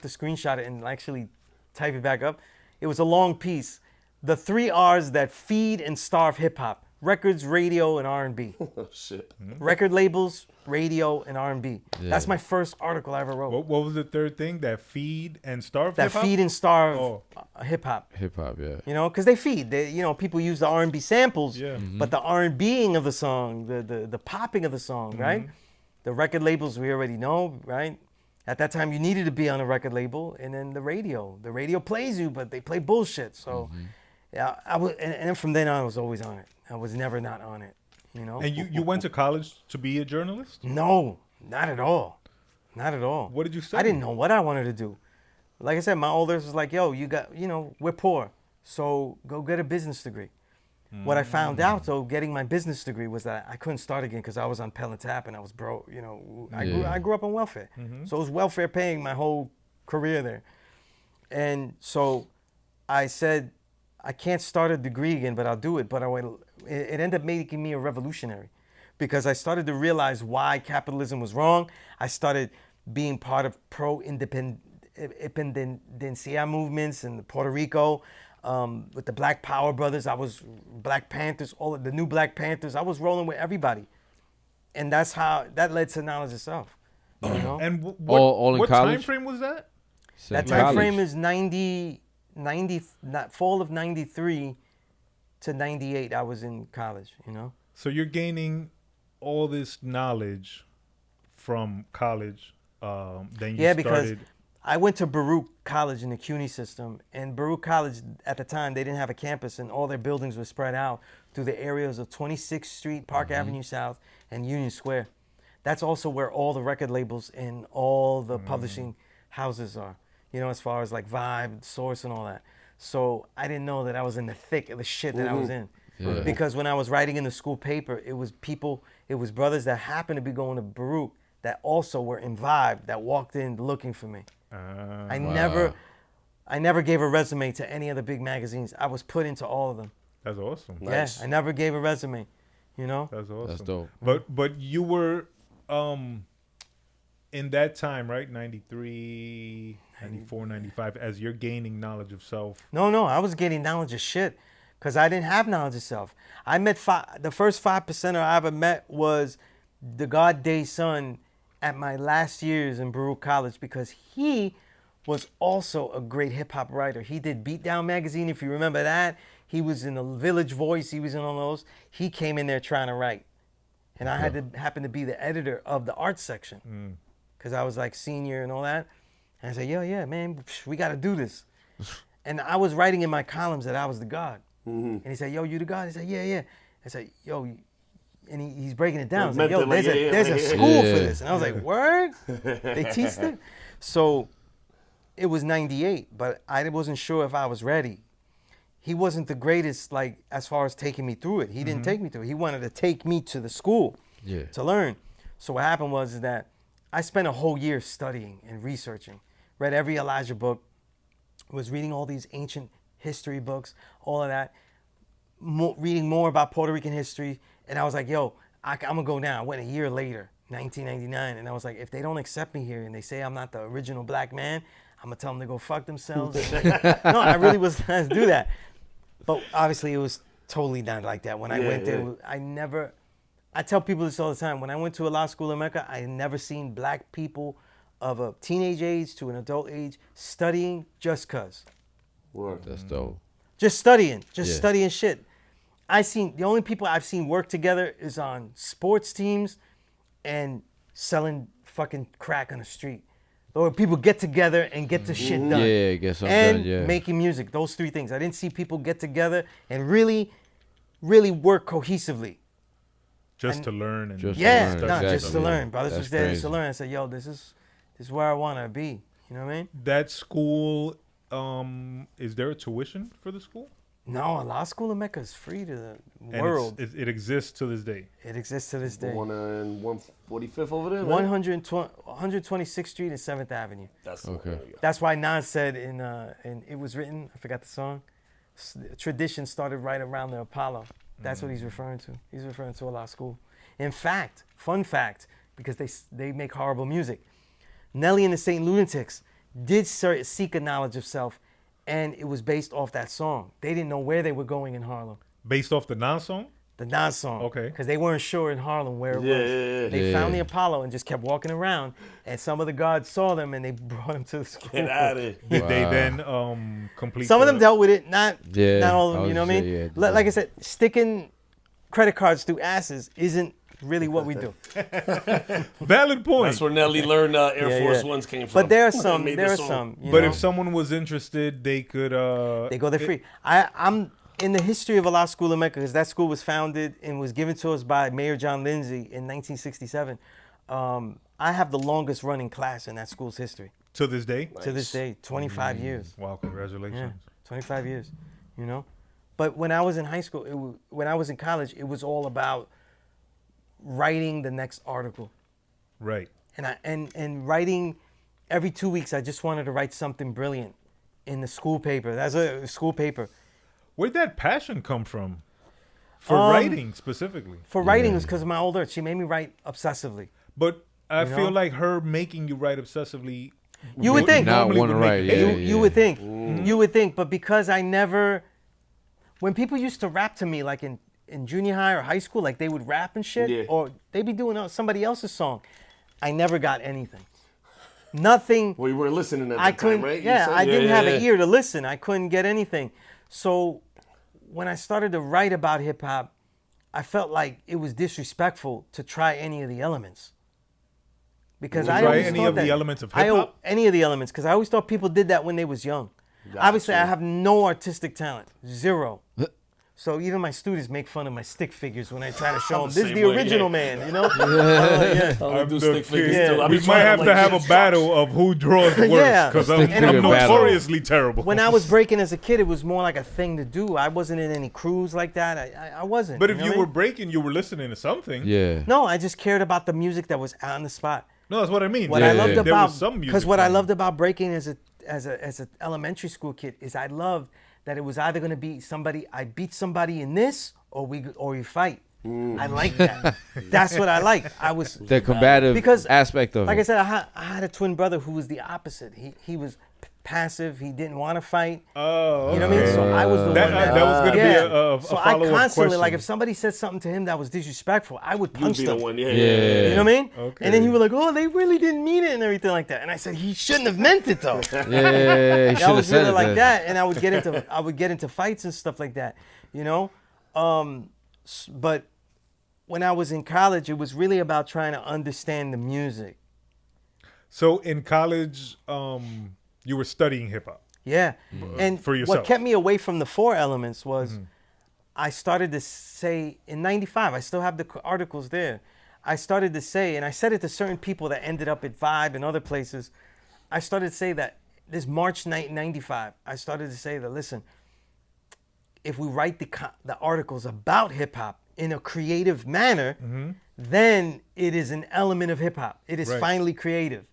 screenshot it and actually type it back up. It was a long piece. The 3 R's that feed and starve hip-hop. Records, radio, and R&B. Oh, shit. Record labels, radio, and R&B. Yeah. That's my first article I ever wrote. What was the third thing? That feed and starve That hip-hop? feed and starve hip-hop. Hip hop, yeah. Because they feed. People use the R&B samples, Yeah. but the R&Bing of the song, the popping of the song, right? The record labels we already know, right? At that time, you needed to be on a record label, and then the radio plays you, but they play bullshit. So, yeah, and then from then on, I was always on it. I was never not on it, And you went to college to be a journalist? No, not at all. Not at all. What did you I study? didn't know what I wanted to do. Like I said, my oldest was like, yo, we're poor, so go get a business degree. What I found out, though, getting my business degree was that I couldn't start again because I was on Pell and Tap and I was broke. I grew up on welfare. So it was welfare paying my whole career there. And so I said, I can't start a degree again, but I'll do it. But it ended up making me a revolutionary because I started to realize why capitalism was wrong. I started being part of pro-independencia movements in Puerto Rico. With the Black Power brothers, I was Black Panthers, all of the new Black Panthers. I was rolling with everybody, and that led to knowledge itself. You know, And All in what college? time frame was that? that time frame is 90, fall of 93 to 98. I was in college. You know, So you're gaining all this knowledge from college. Then you because started. I went to Baruch College in the CUNY system, and Baruch College at the time they didn't have a campus, and all their buildings were spread out through the areas of 26th Street, Park Avenue South, and Union Square. That's also where all the record labels and all the publishing houses are. You know, as far as like Vibe, Source, and all that. So I didn't know that I was in the thick of the shit that I was in, because when I was writing in the school paper, it was brothers that happened to be going to Baruch that also were in Vibe that walked in looking for me. I never gave a resume to any of the big magazines. I was put into all of them. That's awesome. Nice. Yeah, I never gave a resume. You know. That's awesome. That's dope. But you were in that time, right? 93, 94, 95, as you're gaining knowledge of self. No, I was getting knowledge of shit because I didn't have knowledge of self. I met the first 5%er I ever met was the God Day son at my last years in Baruch College because he was also a great hip hop writer. He did Beatdown magazine, if you remember that. He was in the Village Voice. He was in all those. He came in there trying to write. And I happened to be the editor of the art section because I was like senior and all that. And I said, yeah, man, we got to do this. And I was writing in my columns that I was the God. And he said, yo, you the God? I said, yeah. I said, yo, and he's breaking it down. Like, yo, there's a school for this. And I was like, word? They teach that? So it was 98, but I wasn't sure if I was ready. He wasn't the greatest, like, as far as taking me through it. He didn't take me through it. He wanted to take me to the school to learn. So what happened was that I spent a whole year studying and researching. Read every Elijah book. Was reading all these ancient history books, all of that. Reading more about Puerto Rican history. And I was like, yo, I'm going to go now. I went a year later, 1999. And I was like, if they don't accept me here and they say I'm not the original black man, I'm going to tell them to go fuck themselves. No, I really was trying to do that. But obviously it was totally not like that. When I went there, I tell people this all the time. When I went to a law school in Mecca, I had never seen black people of a teenage age to an adult age studying just cause. Word. That's dope. Just studying shit. The only people I've seen work together is on sports teams and selling fucking crack on the street. Or people get together and get the shit done. Yeah, get something and done, yeah. making music. Those three things. I didn't see people get together and really, really work cohesively. Just to learn and Just to Yeah, learn, no, exactly. just to learn. Brothers That's was there just crazy. to learn. I said, yo, this is where I want to be. You know what I mean? that school. Is there a tuition for the school? No, a law school in Mecca is free to the And world. it exists to this day. It exists to this The day. one in 145th over there, right? 126th Street and 7th Avenue. That's Okay. That's why Nas said in It Was Written, I forgot the song, tradition started right around the Apollo. That's what he's referring to. He's referring to a law school. In fact, fun fact, because they make horrible music, Nelly and the Saint Lunatics did seek a knowledge of self, and it was based off that song. They didn't know where they were going in Harlem. Based off the Nas song? The Nas song. Okay. Because they weren't sure in Harlem where it was. Yeah. They found the Apollo and just kept walking around, and some of the guards saw them and they brought them to the school. Get out of here. Did they Wow. then complete Some of them dealt with it, not all of them, I you know what I was- mean? yeah, Like I said, sticking credit cards through asses isn't really what we do. Valid point. That's where Nelly learned Air Yeah, Force yeah. Ones came from. But there are some, Made there the are song. some. You But know? if someone was interested, they could. They go there free. I'm in the history of a law school in Mecca, because that school was founded and was given to us by Mayor John Lindsay in 1967. I have the longest running class in that school's history. To this day? To this day, 25 years. Wow, congratulations. Yeah, 25 years, you know? But when I was in high school, when I was in college, it was all about writing the next article. Right. And writing every 2 weeks, I just wanted to write something brilliant in the school paper. That's a school paper. Where'd that passion come from? For writing specifically? For writing, it was because of my older. She made me write obsessively. But I You feel know? like her making you write obsessively. You would think. Not normally wanna would make write, it. yeah. You would think. You would think. But because I never, when people used to rap to me, like in junior high or high school, like they would rap and shit, Yeah. or they'd be doing somebody else's song, I never got anything. Nothing. Well, you weren't listening at I the couldn't. time, right? You Yeah, said? I didn't have yeah. an ear to listen. I couldn't get anything. So when I started to write about hip hop, I felt like it was disrespectful to try any of the elements. Because To I try always any thought of the that- elements of I- hip-hop? Any of the elements, because I always thought people did that when they was young. Obviously, I have no artistic talent, zero. So even my students make fun of my stick figures when I try to show them the this is same the way, original yeah. man, you know? Yeah. I I'm do the stick figures kid. too. I We be might trying have to like, have a shit battle of who draws worse, Yeah. because Stick I'm figure battle. notoriously terrible. When I was breaking as a kid, it was more like a thing to do. I wasn't in any crews like that. I wasn't. But if know you what I were mean? breaking, you were listening to something. Yeah. No, I just cared about the music that was on the spot. No, that's what I mean. What Yeah, I loved yeah. There about was some music because what I playing. loved about breaking as a elementary school kid is I loved that it was either going to be somebody I beat somebody in this or we fight. I like that. That's what I like. I was The combative because aspect of like it. I said, I had a twin brother who was the opposite. He was passive. He didn't want to fight. Oh, You know what I mean? So I was the That- one that was gonna be a So I follow-up constantly, like, question. if somebody said something to him that was disrespectful, I would You'd punch be the them. one, yeah. You know what I mean? Okay. And then he was like, "Oh, they really didn't mean it," and everything like that. And I said, "He shouldn't have meant it though." Yeah, he should I have was said really it like then. that, and I would get into fights and stuff like that. You know, but when I was in college, it was really about trying to understand the music. So in college, you were studying hip hop. Yeah, and for yourself. what kept me away from the four elements was I started to say in '95. I still have the articles there. I started to say, and I said it to certain people that ended up at Vibe and other places. I started to say that this March night '95. I started to say that listen, if we write the articles about hip hop in a creative manner, then it is an element of hip hop. It is Right. finally creative,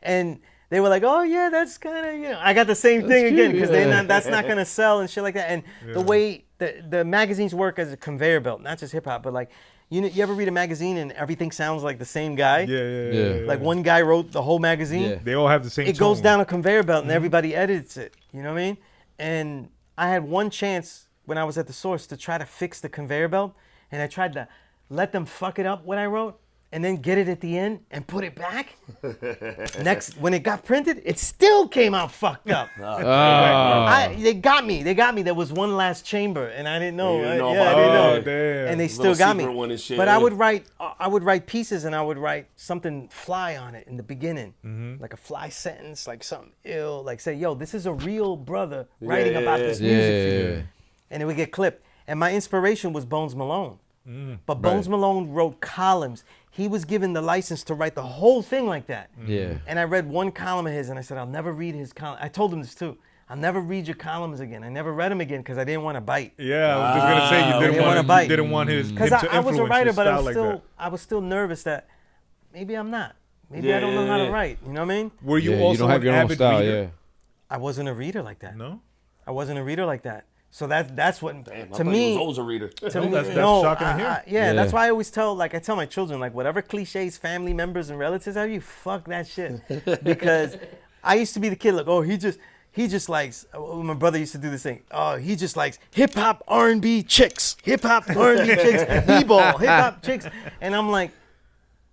and. They were like, "Oh yeah, that's kind of I got the same thing cute, again because yeah. that's not gonna sell and shit like that." And the way the magazines work as a conveyor belt, not just hip hop, but like you ever read a magazine and everything sounds like the same guy? Yeah. Like one guy wrote the whole magazine. Yeah. They all have the same. It goes tone. down a conveyor belt and everybody edits it. You know what I mean? And I had one chance when I was at the source to try to fix the conveyor belt, and I tried to let them fuck it up what I wrote. And then get it at the end and put it back. Next, when it got printed, it still came out fucked up. They got me. There was one last chamber, and I didn't know. You didn't know I about didn't it. know. Oh, damn. And they Little still got me. secret one and shit, But yeah. I would write pieces, and I would write something fly on it in the beginning, like a fly sentence, like something ill, like say, "Yo, this is a real brother writing about this music for you," Yeah. and it would get clipped. And my inspiration was Bones Malone. But Bones Malone wrote columns. He was given the license to write the whole thing like that. Yeah. And I read one column of his, and I said, I'll never read his column. I told him this too. I'll never read your columns again. I never read them again because I didn't want to bite. Yeah, I was just gonna say you didn't didn't wanna want bite. you didn't want his him Because to I was a influence writer, your but style I was still nervous that maybe I'm not. Maybe I don't know how to write. You know what I mean? Were you Yeah, also you don't have an your own avid style, reader? yeah. I wasn't a reader like that. No. I wasn't a reader like that. So that's what Damn, I to thought me. you was always a reader. To me, that's no, shocking to hear. Yeah, that's Yeah. why I always tell my children, like, whatever cliches family members and relatives have, you fuck that shit. Because I used to be the kid, like, oh, he just likes. My brother used to do this thing. Oh, he just likes hip hop, R&B chicks, hip hop, R&B chicks, b-ball, hip hop chicks, and I'm like,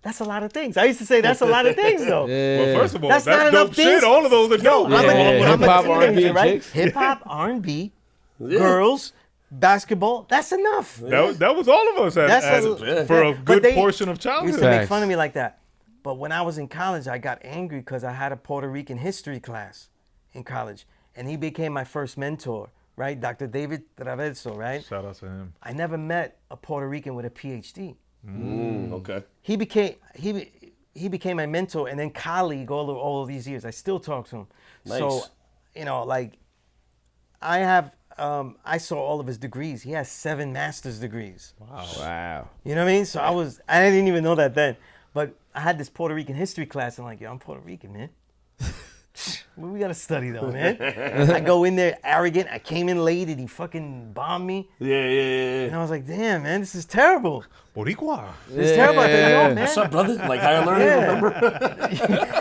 that's a lot of things. I used to say that's a lot of things, though. Well, first of all, That's that's, not dope enough things. shit. All of those are dope. I'm a hip-hop, R&B, teenager, and right? chicks. Hip hop, R&B, girls, basketball. That's enough. That was all of us for a But good they portion of used childhood. to make Facts. fun of me like that. But when I was in college, I got angry because I had a Puerto Rican history class in college. And he became my first mentor, right? Dr. David Traverso, right? Shout out to him. I never met a Puerto Rican with a PhD. Okay. He became my mentor and then colleague all of these years. I still talk to him. Nice. So, like I saw all of his degrees. He has 7 master's degrees. Wow. You know what I mean? So I didn't even know that then. But I had this Puerto Rican history class. I'm like, yo, I'm Puerto Rican, man. What we gotta study though, man? I go in there arrogant. I came in late and he fucking bombed me. Yeah. And I was like, damn, man, this is terrible. Boricua. This is terrible. I thought, yo, man. What's up, brother? Like higher learning, remember?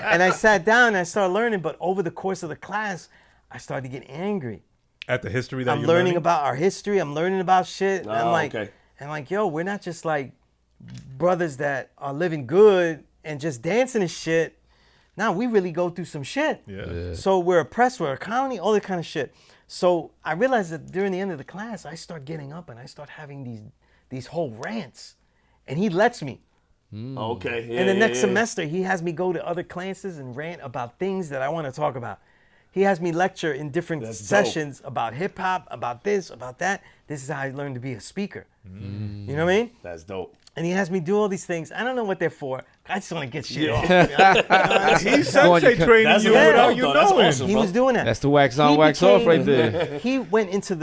And I sat down and I started learning. But over the course of the class, I started to get angry. At the history that I'm you're learning about our history. I'm learning about shit. And I'm like, okay. yo, we're not just like brothers that are living good and just dancing and shit. Now we really go through some shit. Yeah. So we're oppressed, we're a colony, all that kind of shit. So I realized that during the end of the class, I start getting up and I start having these whole rants. And he lets me. Okay. Yeah, And the next semester, he has me go to other classes and rant about things that I want to talk about. He has me lecture in different sessions about hip hop, about this, about that. This is how I learned to be a speaker. You know what I mean? That's dope. And he has me do all these things. I don't know what they're for. I just want to get shit off. He's sensei training That's you what I'm without talking you about. That's knowing. awesome. He was doing that. That's the wax on, He wax off became- right there. He went into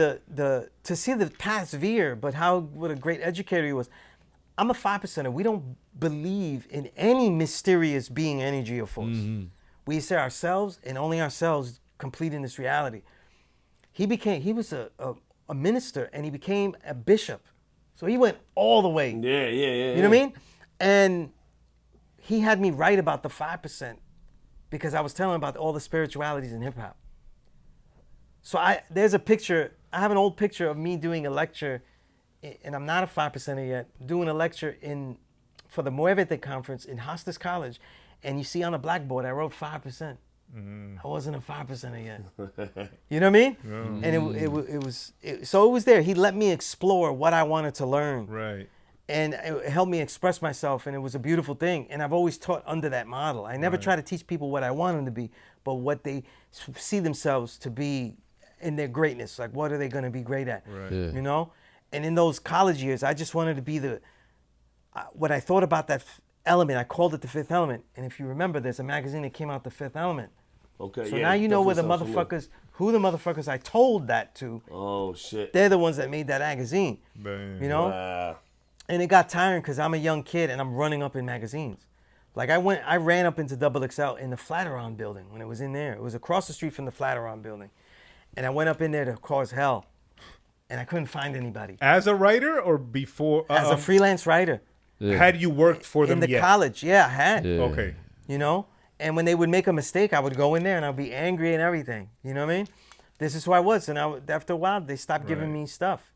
to see the past veer, but what a great educator he was. I'm a 5%er. We don't believe in any mysterious being, energy, or force. We say ourselves and only ourselves completing this reality. He was a minister and he became a bishop. So he went all the way. Yeah. You know what I mean? And he had me write about the 5% because I was telling about all the spiritualities in hip hop. So there's a picture, I have an old picture of me doing a lecture, and I'm not a 5%er yet, doing a lecture for the Muévete conference in Hostas College. And you see on the blackboard, I wrote 5%. I wasn't a 5%er yet. You know what I mean? Yeah. And so it was there. He let me explore what I wanted to learn. Right. And it helped me express myself, and it was a beautiful thing. And I've always taught under that model. I never try to teach people what I want them to be, but what they see themselves to be in their greatness. Like, what are they going to be great at? Right. Yeah. You know? And in those college years, I just wanted to be what I thought about that element, I called it the 5th element. And if you remember, there's a magazine that came out, The 5th Element. Okay. So now you know who the motherfuckers I told that to. Oh shit. They're the ones that made that magazine. Damn. You know? Wow. And it got tiring because I'm a young kid and I'm running up in magazines. Like I ran up into XXL in the Flatiron building when it was in there. It was across the street from the Flatiron building. And I went up in there to cause hell. And I couldn't find anybody. As a writer or before? As a freelance writer. Yeah. Had you worked for them In the yet? college, yeah, I had. Yeah. Okay. You know? And when they would make a mistake, I would go in there and I'd be angry and everything. You know what I mean? This is who I was. And after a while, they stopped giving me stuff.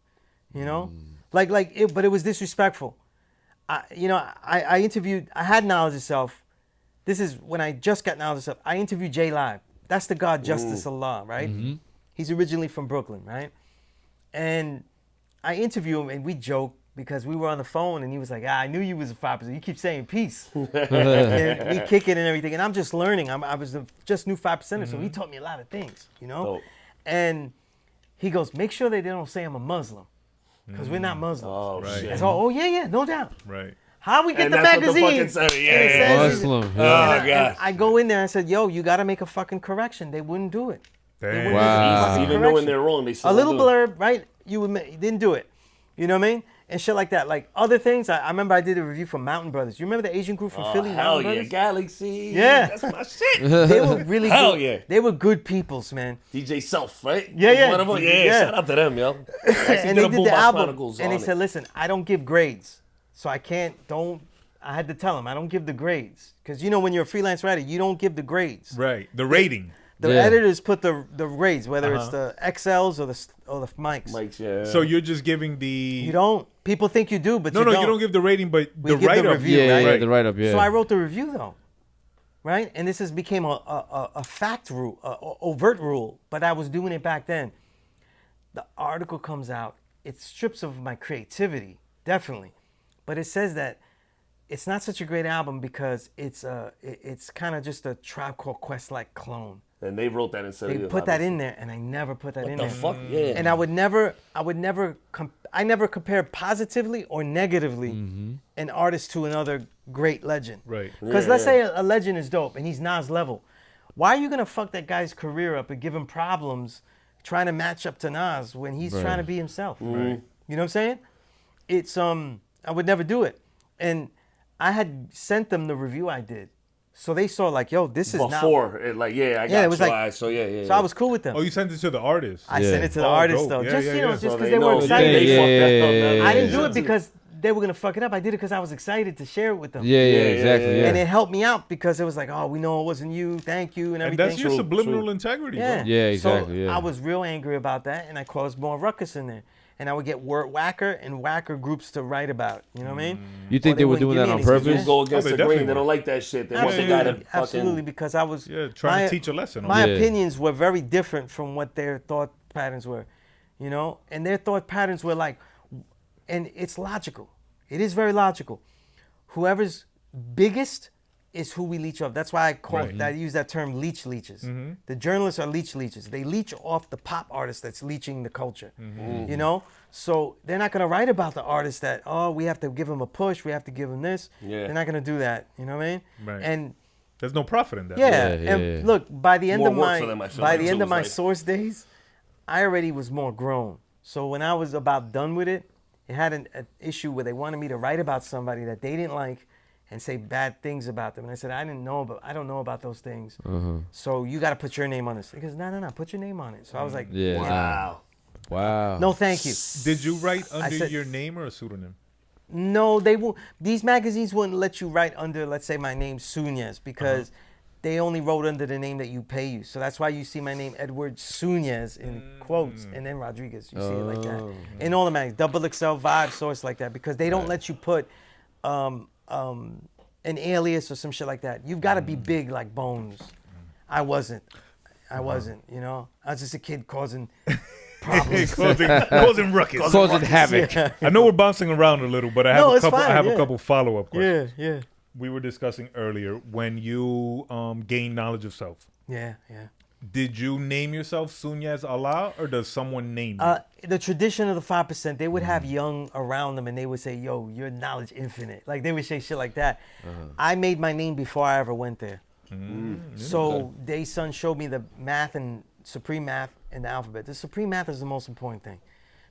You know? But it was disrespectful. I interviewed, I had Knowledge of Self. This is when I just got Knowledge of Self. I interviewed J Live. That's the God, Justice Allah, right? He's originally from Brooklyn, right? And I interviewed him and we joked because we were on the phone and he was like, I knew you was a 5%. You keep saying peace. And we kick it and everything. And I'm just learning. I was just new 5%er, so he taught me a lot of things, you know? Dope. And he goes, make sure they don't say I'm a Muslim because we're not Muslims. Oh Right. shit. I said, oh, yeah, no doubt. Right. How we get And the that's what the magazine? fucking said. And it Yeah. says- Muslim. Oh Yeah. god. I go in there and I said, yo, you got to make a fucking correction. They wouldn't do it. Damn. Wow. Even knowing they're wrong, they still A little do it. blurb, right? You didn't do it. You know what I mean? And shit like that. Like other things, I remember I did a review for Mountain Brothers. You remember the Asian group from Oh, Philly? hell Mountain yeah, Brothers? Galaxy. Yeah. That's my shit. They were really Hell good. yeah. They were good peoples, man. DJ Self, right? Yeah. One of them. Yeah, Yeah. shout out to them, yo. And they did the album. Chronicles And they on said, it. listen, I don't give grades. So I had to tell them, I don't give the grades. Because you know when you're a freelance writer, you don't give the grades. Right. The rating. The Yeah. editors put the grades, whether it's the XLs or the mics. Mike's, yeah. So you're just giving the. You don't. People think you do, but No, you no, don't. you don't give the rating, but We the give the write up. review, Yeah, right? yeah, the write up, yeah. So I wrote the review though, right? And this became a fact rule, a overt rule, but I was doing it back then. The article comes out. It strips of my creativity, definitely, but it says that it's not such a great album because it's kind of just a Tribe Called Quest like clone. And they wrote that instead of They you. put that obviously. in there, and I never put that in The there. fuck? Yeah. And I never compare positively or negatively an artist to another great legend. Right. Because let's say a legend is dope and he's Nas level. Why are you gonna fuck that guy's career up and give him problems trying to match up to Nas when he's Right. trying to be himself? Right. You know what I'm saying? It's I would never do it. And I had sent them the review I did. So they saw like, yo, this is not. Before, it, like, yeah, I got it was you. like- Alright, so yeah. So I was cool with them. Oh, you sent it to the artist. I Yeah. sent it to the Oh, artist dope. though, Yeah, just yeah, you know, yeah. just So because they they were know. excited. They fucked that up. I didn't do Yeah. it because they were gonna fuck it up. I did it because I was excited to share it with them. Yeah, exactly. yeah. Yeah. And it helped me out because it was like, oh, we know it wasn't you. Thank you, and And everything. that's your subliminal integrity, yeah. bro. Yeah, exactly, So yeah. I was real angry about that, and I caused more ruckus in there. And I would get whacker and whacker groups to write about. You know what I mean? You think Or they were wouldn't doing give that me on anything. purpose? People go against they the definitely grain. They were. don't like that shit. They want the guy to Absolutely, fucking. absolutely, because I was Trying to teach a lesson. My Yeah. opinions were very different from what their thought patterns were, you know, and their thought patterns were like, and it's logical. It is very logical. Whoever's biggest is who we leech off. That's why I use that term leeches. The journalists are leeches. They leech off the pop artist that's leeching the culture, you know? So they're not going to write about the artist that, oh, we have to give him a push. We have to give him this. Yeah. They're not going to do that. You know what I mean? Right. And There's no profit in that. yeah, Yeah, and yeah. look, by the end More of work my for them, I feel by like, the too. end of It's my like- source days, I already was more grown. So when I was about done with it, it had an issue where they wanted me to write about somebody that they didn't like and say bad things about them. And I said, I don't know about those things. So you got to put your name on this. He goes, no, put your name on it. So I was like, Yeah. Wow. Wow. no, thank you. Did you write under said- your name or a pseudonym? No, they won't. These magazines wouldn't let you write under, let's say, my name Sunez, because they only wrote under the name that you pay you. So that's why you see my name Edward Sunez in quotes, and then Rodriguez. You see it like that in all the magazines, Double XL, Vibe, Source, like that, because they don't let you put an alias or some shit like that. You've got to be big like Bones. I wasn't. You know, I was just a kid causing problems. causing ruckus. Causing havoc. I know we're bouncing around a little, but I have No, a it's couple. fine, I have yeah. a couple follow-up questions. yeah. We were discussing earlier when you gain knowledge of self. Yeah. Did you name yourself Sunez Allah, or does someone name you? The tradition of the 5%, they would have young around them and they would say, yo, your knowledge infinite. Like they would say shit like that. I made my name before I ever went there. So Day Sun showed me the math and supreme math and the alphabet. The supreme math is the most important thing,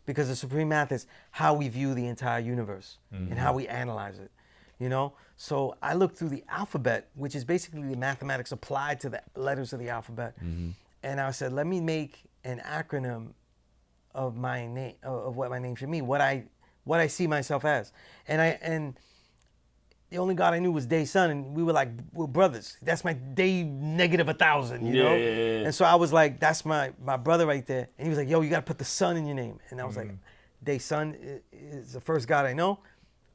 because the supreme math is how we view the entire universe and how we analyze it. You know, so I looked through the alphabet, which is basically the mathematics applied to the letters of the alphabet, and I said, let me make an acronym of my name, of what my name should mean, what I see myself as, and the only God I knew was Day Sun, and we were like, we're brothers. That's my Day -1,000, you know. Yeah. And so I was like, that's my brother right there, and he was like, yo, you gotta put the sun in your name, and I was like, Day Sun is the first God I know.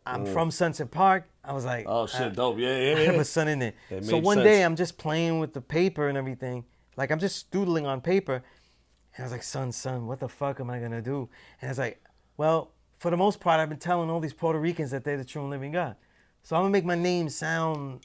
I'm from Sunset Park. I was like, Oh shit, dope. I Yeah. have a sun in there. That So made one sense. day I'm just playing with the paper and everything. Like I'm just doodling on paper. And I was like, son, what the fuck am I going to do? And I was like, well, for the most part, I've been telling all these Puerto Ricans that they're the true and living God. So I'm going to make my name sound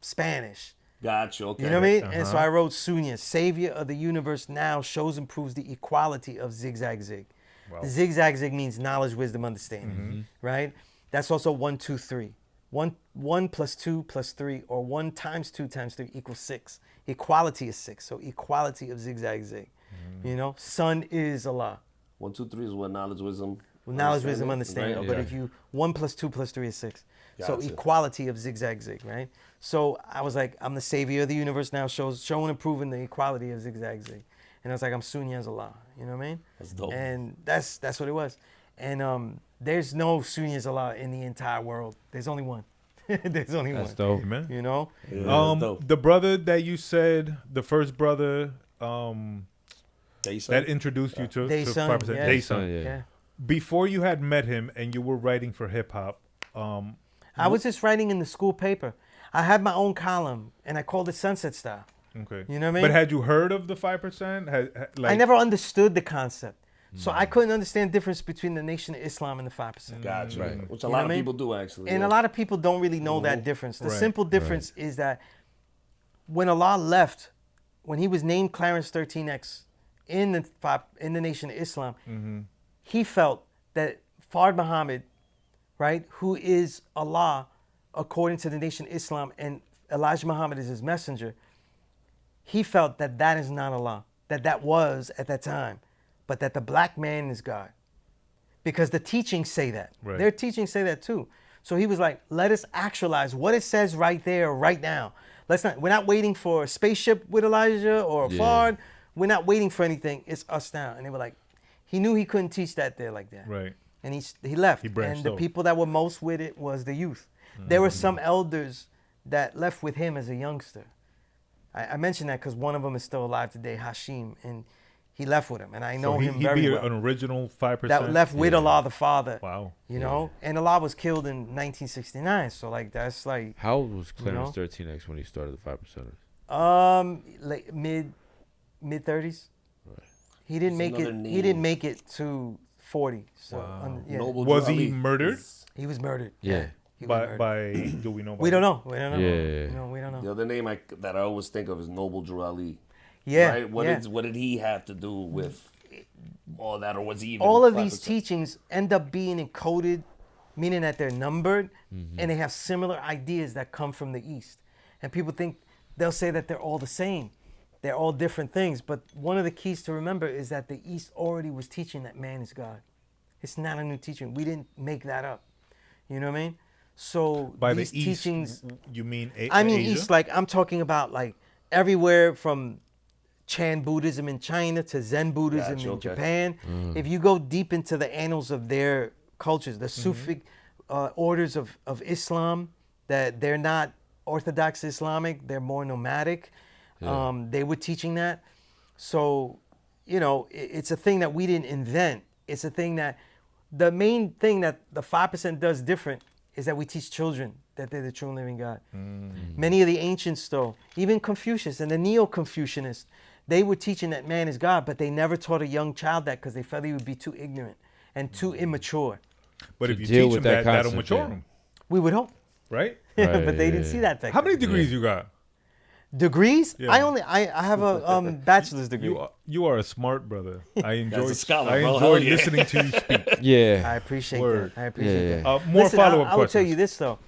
Spanish. Gotcha. Okay. You know what I mean? And so I wrote Sunez, Savior of the universe now shows and proves the equality of zigzag zig. Wow. Zigzag zig means knowledge, wisdom, understanding, right? That's also 1, 2, 3. 1 plus 2 plus 3, or 1 times 2 times 3 equals 6. Equality is 6, so equality of zigzag zig. You know, Sun is Allah. 1, 2, 3 is what knowledge, wisdom. Well, knowledge, wisdom, understanding. Right? But if you 1 plus 2 plus 3 is 6. So Gotcha. equality of zigzag zig, right? So I was like, I'm the savior of the universe now, showing and proving the equality of zigzag zig. And I was like, I'm Sunez Allah. You know what I mean? That's dope. And that's what it was. And there's no Sunez Allah in the entire world. There's only one. There's only That's one. dope. Amen. You know? Yeah, that's dope. The brother that you said, the first brother Day Sun? that introduced you to Day Sun, 5%, yeah. Day Sun. Yeah. Yeah. Before you had met him and you were writing for hip hop, I was just writing in the school paper. I had my own column, and I called it Sunset Style. okay, You know what I mean? But had you heard of the 5%? I never understood the concept. So I couldn't understand the difference between the Nation of Islam and the 5%. Gotcha. Right. Which a You know lot what of I mean? people do actually. And yeah. a lot of people don't really know that difference. The Right. simple difference is that when Allah left when he was named Clarence 13X in the Nation of Islam, he felt that Fard Muhammad, right, who is Allah according to the Nation of Islam, and Elijah Muhammad is his messenger, he felt that that is not Allah, that was at that time, but that the black man is God. Because the teachings say that. Right. Their teachings say that too. So he was like, let us actualize what it says right there, right now. We're not waiting for a spaceship with Elijah or a Fard. We're not waiting for anything. It's us now. And they were like, he knew he couldn't teach that there like that. Right. And he left. He branched and the out. people that were most with it was the youth. There were some elders that left with him as a youngster. I mentioned that because one of them is still alive today, Hashim, and he left with him. And I know him very well. He'd be an original 5%? That left with Allah the Father. Wow. You know? And Allah was killed in 1969. So, like, that's like... How old was Clarence 13X when he started the 5%ers? Like mid-30s. Right. He didn't It's make it. another name. He didn't make it to 40. So Wow. yeah. Noble Was he Ali murdered? He was murdered. Yeah. He was murdered. By do we know? We don't know. We don't know. Yeah. No, we don't know. The other name that I always think of is Noble Drew Ali. Yeah. Right? What did he have to do with all that, or was he even All of these 5%? teachings end up being encoded, meaning that they're numbered, and they have similar ideas that come from the East. And people think they'll say that they're all the same. They're all different things. But one of the keys to remember is that the East already was teaching that man is God. It's not a new teaching. We didn't make that up. You know what I mean? So By these the East, teachings. you mean I mean Asia? East, like I'm talking about like everywhere from Chan Buddhism in China to Zen Buddhism Gotcha, in okay. Japan. If you go deep into the annals of their cultures, the Sufi orders of Islam, that they're not Orthodox Islamic, they're more nomadic. They were teaching that. So, you know, it's a thing that we didn't invent. It's a thing that, the main thing that the 5% does different is that we teach children that they're the true and living God. Many of the ancients, though, even Confucius and the Neo-Confucianists, they were teaching that man is God, but they never taught a young child that because they felt he would be too ignorant and too immature. But To if you deal teach with them that that'll concept, mature yeah. them, We would hope. right? But they didn't see that back How many then. degrees you got? Degrees? Yeah. I have a bachelor's degree. You are a smart brother. I enjoy a scholar, I bro. enjoy Hell yeah. listening to you speak. Yeah. I appreciate Word. that. I appreciate Yeah. that. More Listen, follow-up I will tell questions. you this though.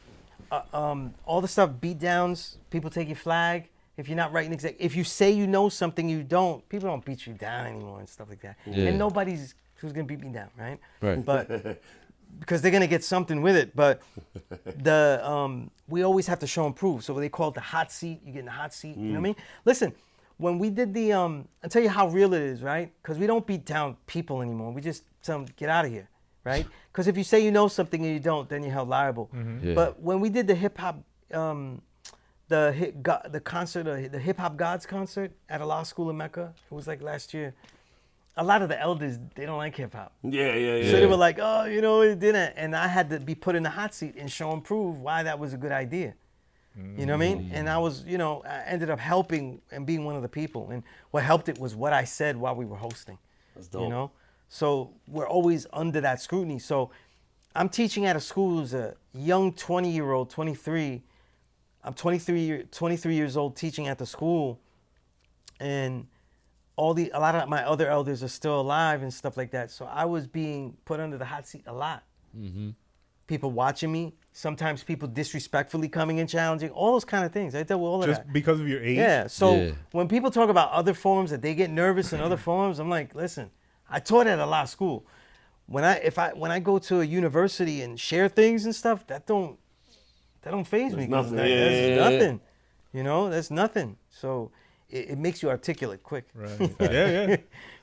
All the stuff, beat downs, people take your flag. If you're not writing if you say you know something you don't, people don't beat you down anymore and stuff like that. Yeah. And nobody's who's gonna beat me down, right? Right. But because they're gonna get something with it. But we always have to show and prove. So they call it the hot seat. You get in the hot seat. You know what I mean? Listen, when we did the I'll tell you how real it is, right? Because we don't beat down people anymore. We just tell them get out of here, right? Because if you say you know something and you don't, then you're held liable. Yeah. But when we did the hip hop, the concert, the Hip Hop Gods concert at a law school in Mecca, it was like last year. A lot of the elders, they don't like hip hop. Yeah. So they were like, oh, you know, it didn't. And I had to be put in the hot seat and show and prove why that was a good idea. You know what I mean? And I was, you know, I ended up helping and being one of the people. And what helped it was what I said while we were hosting. That's dope. You know? So we're always under that scrutiny. So I'm teaching at a school as a young 20-year-old, 23. I'm 23 years old teaching at the school. And a lot of my other elders are still alive and stuff like that. So I was being put under the hot seat a lot. People watching me. Sometimes people disrespectfully coming and challenging. All those kind of things. I dealt with all of that. Just because of your age? Yeah. So Yeah. when people talk about other forums that they get nervous in other forums, I'm like, listen, I taught at a law school. When I go to a university and share things and stuff, that don't faze me. 'cause nothing. That's Yeah. nothing. You know, that's nothing. So it makes you articulate quick. Right. Yeah.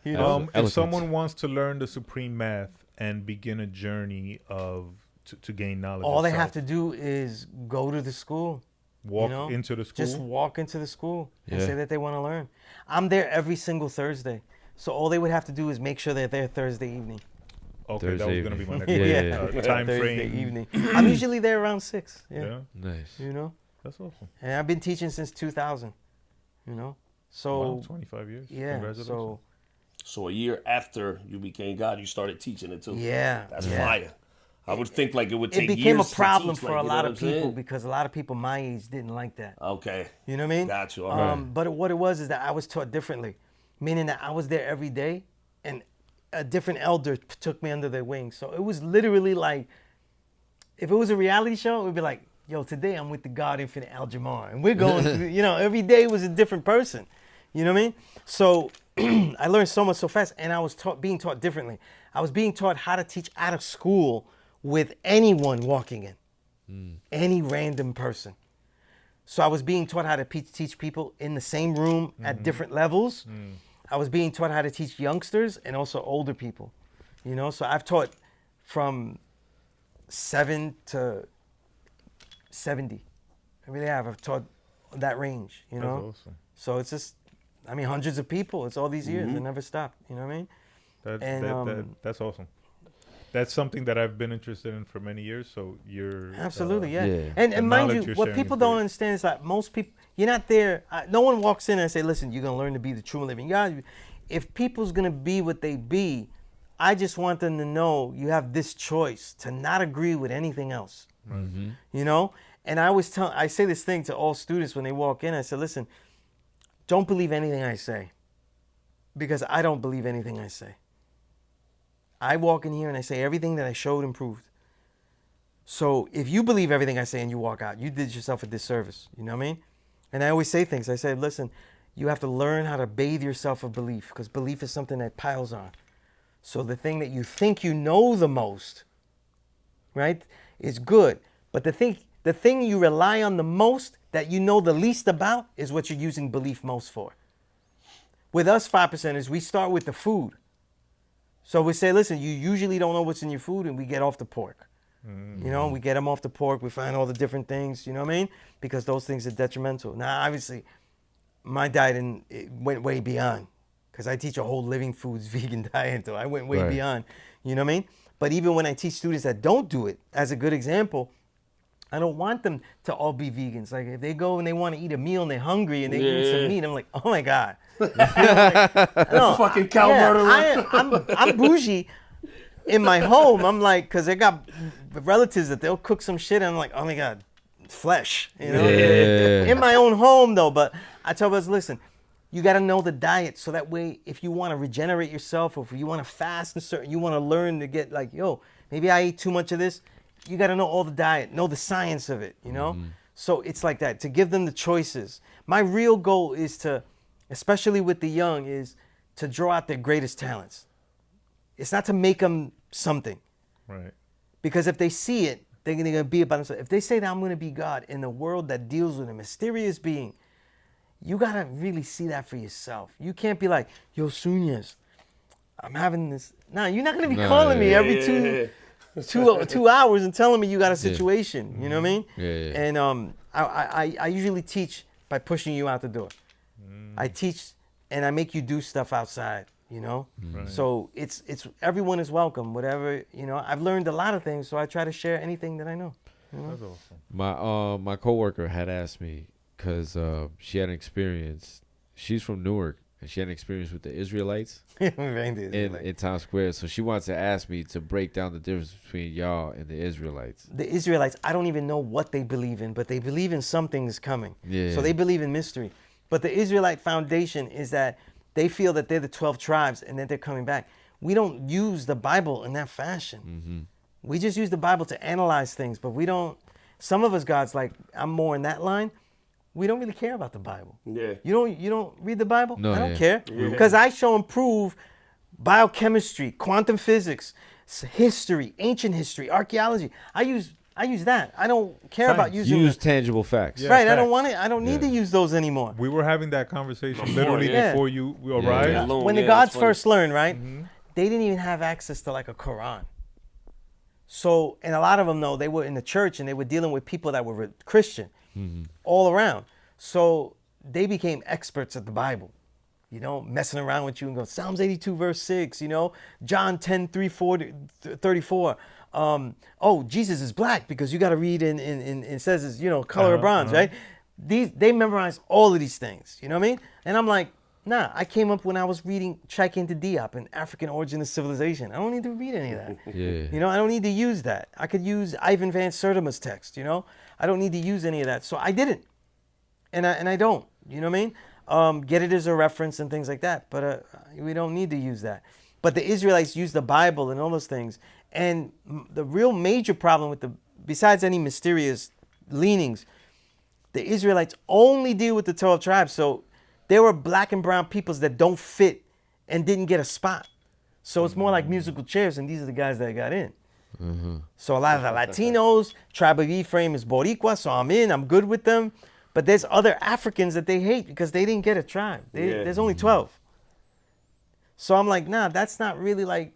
You know? If Eloquent. someone wants to learn the supreme math and begin a journey to gain knowledge, All they itself, have to do is go to the school. walk you know? into the school. Just walk into the school and Yeah. say that they want to learn. I'm there every single Thursday. So all they would have to do is make sure they're there Thursday evening. Okay, that was Thursday going to be my evening. next Yeah. question. Time Thursday frame. evening. I'm usually there around 6. Yeah. Yeah, Nice. You know? that's awesome. And I've been teaching since 2000. You know? So Wow, 25 years. yeah. Congratulations. So So a year after you became God, you started teaching it too. yeah. That's yeah. fire. I would think like it would it take became a years to problem teach, for like, a you know lot what of I'm saying? people because a lot of people my age didn't like that. Okay. You know what I mean? Got you. All right. But what it was is that I was taught differently, meaning that I was there every day, and a different elder took me under their wing. So it was literally like, if it was a reality show, it would be like, yo, today I'm with the God Infinite Al-Jamar, and we're going through, every day was a different person. You know what I mean? So I learned so much so fast, and I was being taught differently. I was being taught how to teach out of school with anyone walking in, any random person. So I was being taught how to teach people in the same room at different levels. I was being taught how to teach youngsters and also older people. So I've taught from 7 to 70. I really have. I've taught that range, That's awesome. So it's just, hundreds of people. It's all these years. It never stopped. You know what I mean? That's awesome. That's something that I've been interested in for many years. So you're Absolutely, yeah. yeah. And The mind knowledge you, you're what sharing people is don't great. understand is that most people, you're not there. No one walks in and say, "Listen, you're gonna learn to be the true and living God." If people's gonna be what they be, I just want them to know you have this choice to not agree with anything else. And I say this thing to all students when they walk in. I said, "Listen, don't believe anything I say, because I don't believe anything I say. I walk in here and I say everything that I showed and proved. So if you believe everything I say and you walk out, you did yourself a disservice." You know what I mean? And I always say things. I say, listen, you have to learn how to bathe yourself of belief, because belief is something that piles on. So the thing that you think you know the most, right, is good. But the thing you rely on the most, that you know the least about, is what you're using belief most for. With us 5%ers, we start with the food. So we say, listen, you usually don't know what's in your food, and we get off the pork. We get them off the pork. We find all the different things, you know what I mean? Because those things are detrimental. Now, obviously, my diet it went way beyond, because I teach a whole living foods vegan diet, so I went way beyond, you know what I mean? But even when I teach students that don't do it, as a good example, I don't want them to all be vegans. Like, if they go and they want to eat a meal and they're hungry and they eat some meat, I'm like, oh my God. No, Fucking cow murderer. I'm bougie in my home. I'm like, because I got relatives that they'll cook some shit, and I'm like, oh my God, flesh. In my own home, though. But I tell us, listen, you got to know the diet, so that way, if you want to regenerate yourself, or if you want to fast and certain, you want to learn to get like, yo, maybe I ate too much of this. You got to know all the diet, know the science of it, So it's like that, to give them the choices. My real goal is to, especially with the young, is to draw out their greatest talents. It's not to make them something. Right. Because if they see it, they're going to be about themselves. If they say that I'm going to be God in a world that deals with a mysterious being, you got to really see that for yourself. You can't be like, yo, Sunez, I'm having this. No, you're not going to be calling me every two hours and telling me you got a situation. You know what I mean? And I usually teach by pushing you out the door. I teach and I make you do stuff outside. Right. So it's everyone is welcome. Whatever, I've learned a lot of things, so I try to share anything that I know. That's awesome. My coworker had asked me, because she had an experience. She's from Newark, and she had an experience with the Israelites in Times Square. So she wants to ask me to break down the difference between y'all and the Israelites. The Israelites, I don't even know what they believe in, but they believe in something is coming. Yeah. So they believe in mystery. But the Israelite foundation is that they feel that they're the 12 tribes and that they're coming back. We don't use the Bible in that fashion. We just use the Bible to analyze things, but we don't. Some of us, God's like, I'm more in that line. We don't really care about the Bible. Yeah. You don't read the Bible? No, I don't yeah. care. Because I show and prove biochemistry, quantum physics, history, ancient history, archaeology. I use that. I don't care about using Use tangible facts. Yeah. right. I facts. don't want it. I don't need to use those anymore. We were having that conversation Before, literally yeah. before you arrived. Yeah. Alone, When the yeah, gods it's funny. first learned, right? They didn't even have access to like a Quran. So, and a lot of them, though, they were in the church and they were dealing with people that were Christian all around. So they became experts at the Bible, messing around with you and go, Psalms 82, verse 6, John 10, 34. Jesus is black because you got to read it says it's, color of bronze, right? They memorize all of these things, you know what I mean? And I'm like, Nah, I came up when I was reading Cheikh Diop and African Origin of Civilization. I don't need to read any of that. Yeah. You know, I don't need to use that. I could use Ivan Van Sertima's text, you know? I don't need to use any of that. So I didn't. And I don't, you know what I mean? Get it as a reference and things like that. But we don't need to use that. But the Israelites use the Bible and all those things. And the real major problem with besides any mysterious leanings, the Israelites only deal with the 12 tribes. So there were black and brown peoples that don't fit and didn't get a spot. So it's more like musical chairs, and these are the guys that got in. Mm-hmm. So a lot of the Latinos, tribe of Ephraim is Boricua, so I'm in, I'm good with them. But there's other Africans that they hate because they didn't get a tribe. There's only 12. So I'm like, nah, that's not really like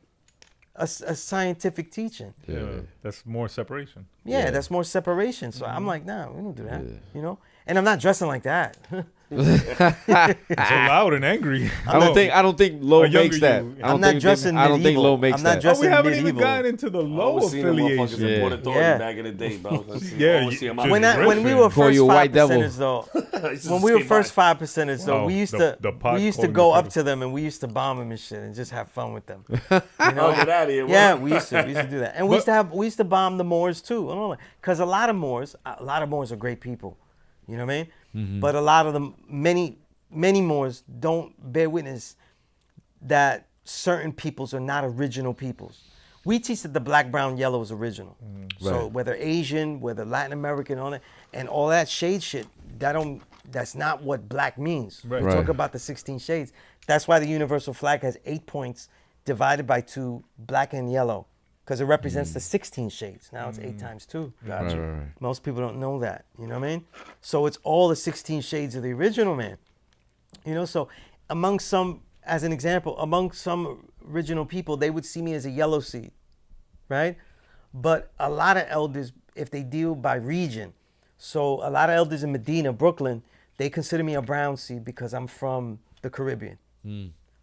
a scientific teaching. Yeah, that's more separation. Yeah, that's more separation. So I'm like, nah, we don't do that, you know? And I'm not dressing like that. So loud and angry. I don't think Low makes that. I'm not dressing medieval. I don't think Low makes that. Oh, we haven't even gotten into the Low affiliation. Yeah. Back in the day, bro. When we were first 5%ers, though, when we were first 5%ers, though, we used to go up to them and we used to bomb them and shit and just have fun with them. You know? Get out of here. Yeah, we used to do that, and we used to bomb the Moors too, because a lot of Moors are great people. You know what I mean? Mm-hmm. But a lot of them, many Moors don't bear witness that certain peoples are not original peoples. We teach that the black, brown, yellow is original. Mm-hmm. So whether Asian, whether Latin American, all that shade shit, that's not what black means. Right. We talk about the 16 shades. That's why the universal flag has 8 points divided by 2, black and yellow. Because it represents the 16 shades. Now it's 8 times 2. Gotcha. Right. Most people don't know that. You know what I mean? So it's all the 16 shades of the original man. You know, so among some original people, they would see me as a yellow seed, right? But a lot of elders, if they deal by region, so a lot of elders in Medina, Brooklyn, they consider me a brown seed because I'm from the Caribbean.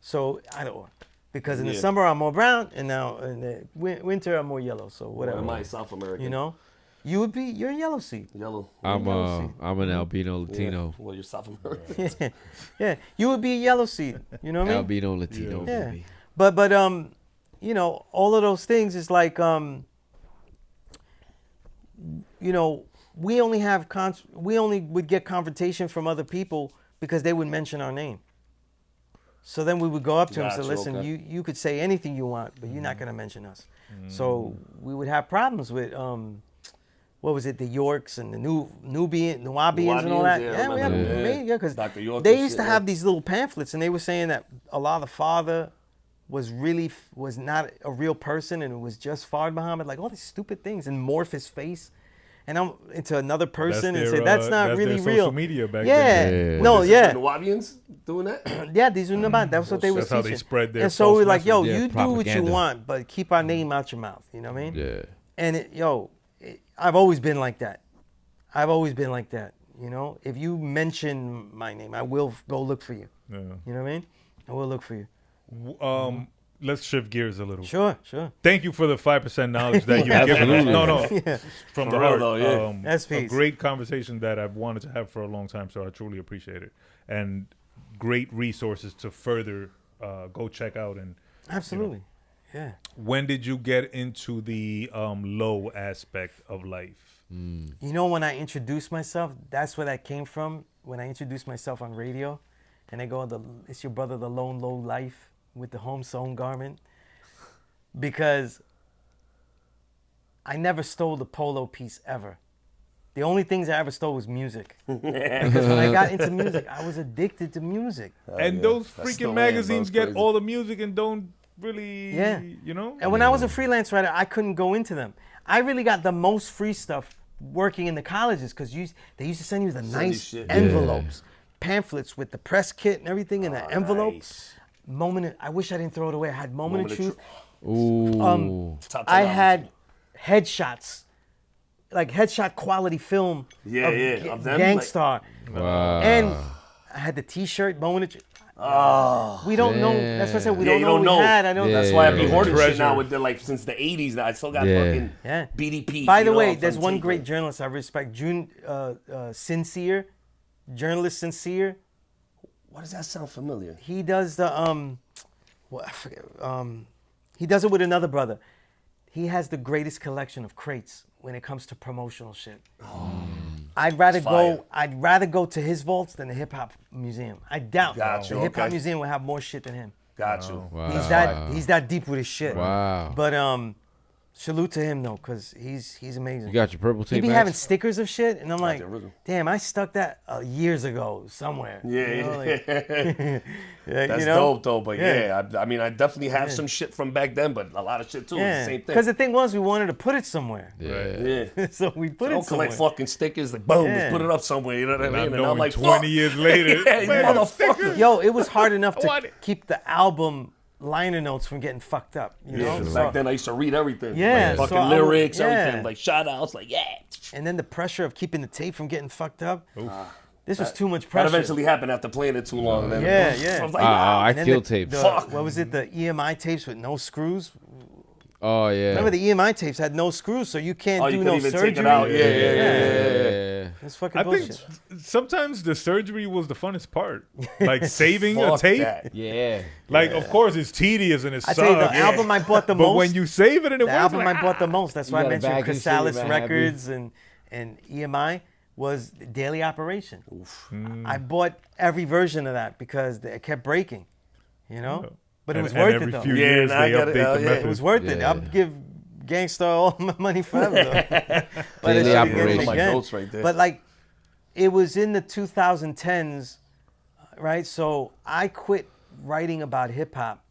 So I don't. Because in the summer I'm more brown, and now in the winter I'm more yellow. So whatever. Am I South American? You know, you're a yellow seed. Yellow. I'm an albino Latino. Yeah. Well, you're South American. Yeah, you would be a yellow seed. You know what I mean? Albino Latino. Yeah. Baby. But you know, all of those things is like you know, we only would get confrontation from other people because they would mention our name. So then we would go up to him and say, listen, you could say anything you want, but you're not going to mention us. So we would have problems with, what was it, the Yorks and the Nubians and all that. Yeah, because they used to have these little pamphlets, and they were saying that Allah the Father was not a real person, and it was just Fard Muhammad, like all these stupid things, and morph his face. And I'm into another person and say that's not really real. Social media back then. No, The Wahabians doing that? Yeah, these are Nabat. That's what they were teaching. That's how they spread their. And so we're like, yo, you do what you want, but keep our name out your mouth. You know what I mean? Yeah. And I've always been like that. You know, if you mention my name, I will go look for you. Yeah. You know what I mean? I will look for you. Let's shift gears a little. Sure. Thank you for the 5% knowledge that you've given us. No. From the heart. Though, That's peace. A great conversation that I've wanted to have for a long time, so I truly appreciate it. And great resources to further go check out. And absolutely. Yeah. When did you get into the low aspect of life? You know, when I introduced myself, that's where that came from. When I introduced myself on radio, and they go, it's your brother, the lone low life, with the home sewn garment, because I never stole the polo piece ever. The only things I ever stole was music. Because when I got into music, I was addicted to music. And those freaking magazines get all the music and don't really, you know? And when I was a freelance writer, I couldn't go into them. I really got the most free stuff working in the colleges because they used to send you the nice envelopes, pamphlets with the press kit and everything in the envelope. Nice. I wish I didn't throw it away. I had Moment of Truth. Ooh. I had headshots, like headshot quality film of Gangstar. Wow. And I had the T-shirt, Moment of Truth. We don't know. That's what I said. We don't know. That's why I be hoarding shit now with since the 80s. I still got fucking BDP. By the way, there's one great journalist I respect, journalist Sincere. Why does that sound familiar? He does the I forget, he does it with another brother. He has the greatest collection of crates when it comes to promotional shit. I'd rather go to his vaults than the hip hop museum. I doubt the hip hop museum will have more shit than him. Got you. Wow. He's that deep with his shit. Wow. But salute to him though, cause he's amazing. You got your purple tape. He be Max? having stickers of shit, and I'm like, damn, I stuck that years ago somewhere. That's dope though. But I mean, I definitely have some shit from back then, but a lot of shit too. It's the same thing. Because the thing was, we wanted to put it somewhere. Yeah. So we put it don't somewhere. collect fucking stickers. Like, boom, let's put it up somewhere. You know what I mean? And I'm like, 20 years later, motherfucker. Yo, it was hard enough to keep the album liner notes from getting fucked up. You know? So, back then I used to read everything. Yeah. Like, fucking so lyrics, everything. Like shout outs, like And then the pressure of keeping the tape from getting fucked up. This was too much That pressure. eventually happened after playing it too long. And then Yeah. I was like, I killed tapes. What was it? The EMI tapes with no screws? Oh yeah. Remember the EMI tapes had no screws, so you can't do you no couldn't even surgery. take it out. Yeah. It's fucking I think bullshit. sometimes the surgery was the funnest part. Like saving a tape. that. Yeah. Like, of course, it's tedious and it I sucks. tell you, the album I bought the But most. when you save it and it the works, album like, I bought the most. That's why I got a mentioned bag and shit, Chrysalis you might have Records and EMI was Daily Operation. I bought every version of that because it kept breaking, you know. But it was worth every it though. few years I they get it. update the Yeah. method. It was worth it. Yeah. I'll give Gangsta all my money forever though. But Daily it's Operation. My again. notes right there. But like, it was in the 2010s, right? So I quit writing about hip hop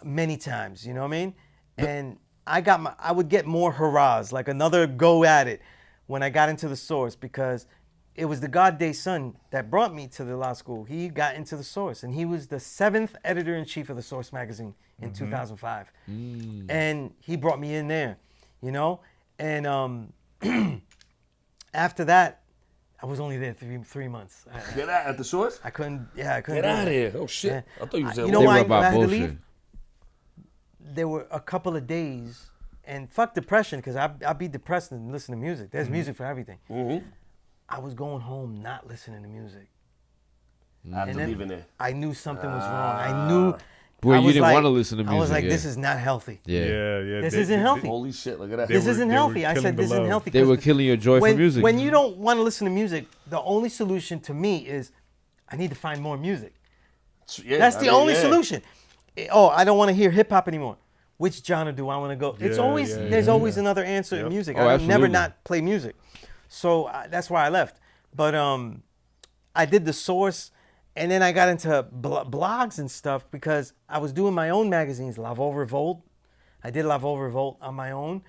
many times. You know what I mean? And I would get more hurrahs, like another go at it, when I got into the Source, because it was the God Day son that brought me to the law school. He got into the Source, and he was the 7th editor-in-chief of the Source magazine in 2005. And he brought me in there, you know? And after that, I was only there three months. Get out at the Source? I couldn't Get do out of it. here. Oh shit. Yeah. I thought you was You there. know They why were about I had to bullshit. leave? There were a couple of days, and fuck depression, because I'd be depressed and listen to music. There's music for everything. I was going home not listening to music. After And then leaving there. I knew something was wrong. I knew. Boy, I you was didn't like- want to listen to music. I was like, yeah. this is not healthy. Yeah. Yeah. This isn't healthy. Holy shit, look at that. They This were- isn't they were healthy. I killing said the this isn't love. healthy. They were 'cause killing your joy for music. When you don't want to listen to music, the only solution to me is I need to find more music. Yeah, That's I the mean, only yeah. solution. Oh, I don't want to hear hip hop anymore. Which genre do I want to go? It's Yeah, always yeah, there's yeah, always yeah. another answer in music. Oh, I would never absolutely. not play music. So that's why I left. But I did the Source, and then I got into blogs and stuff because I was doing my own magazines. La Vol Revolt. I did La Vol Revolt on my own.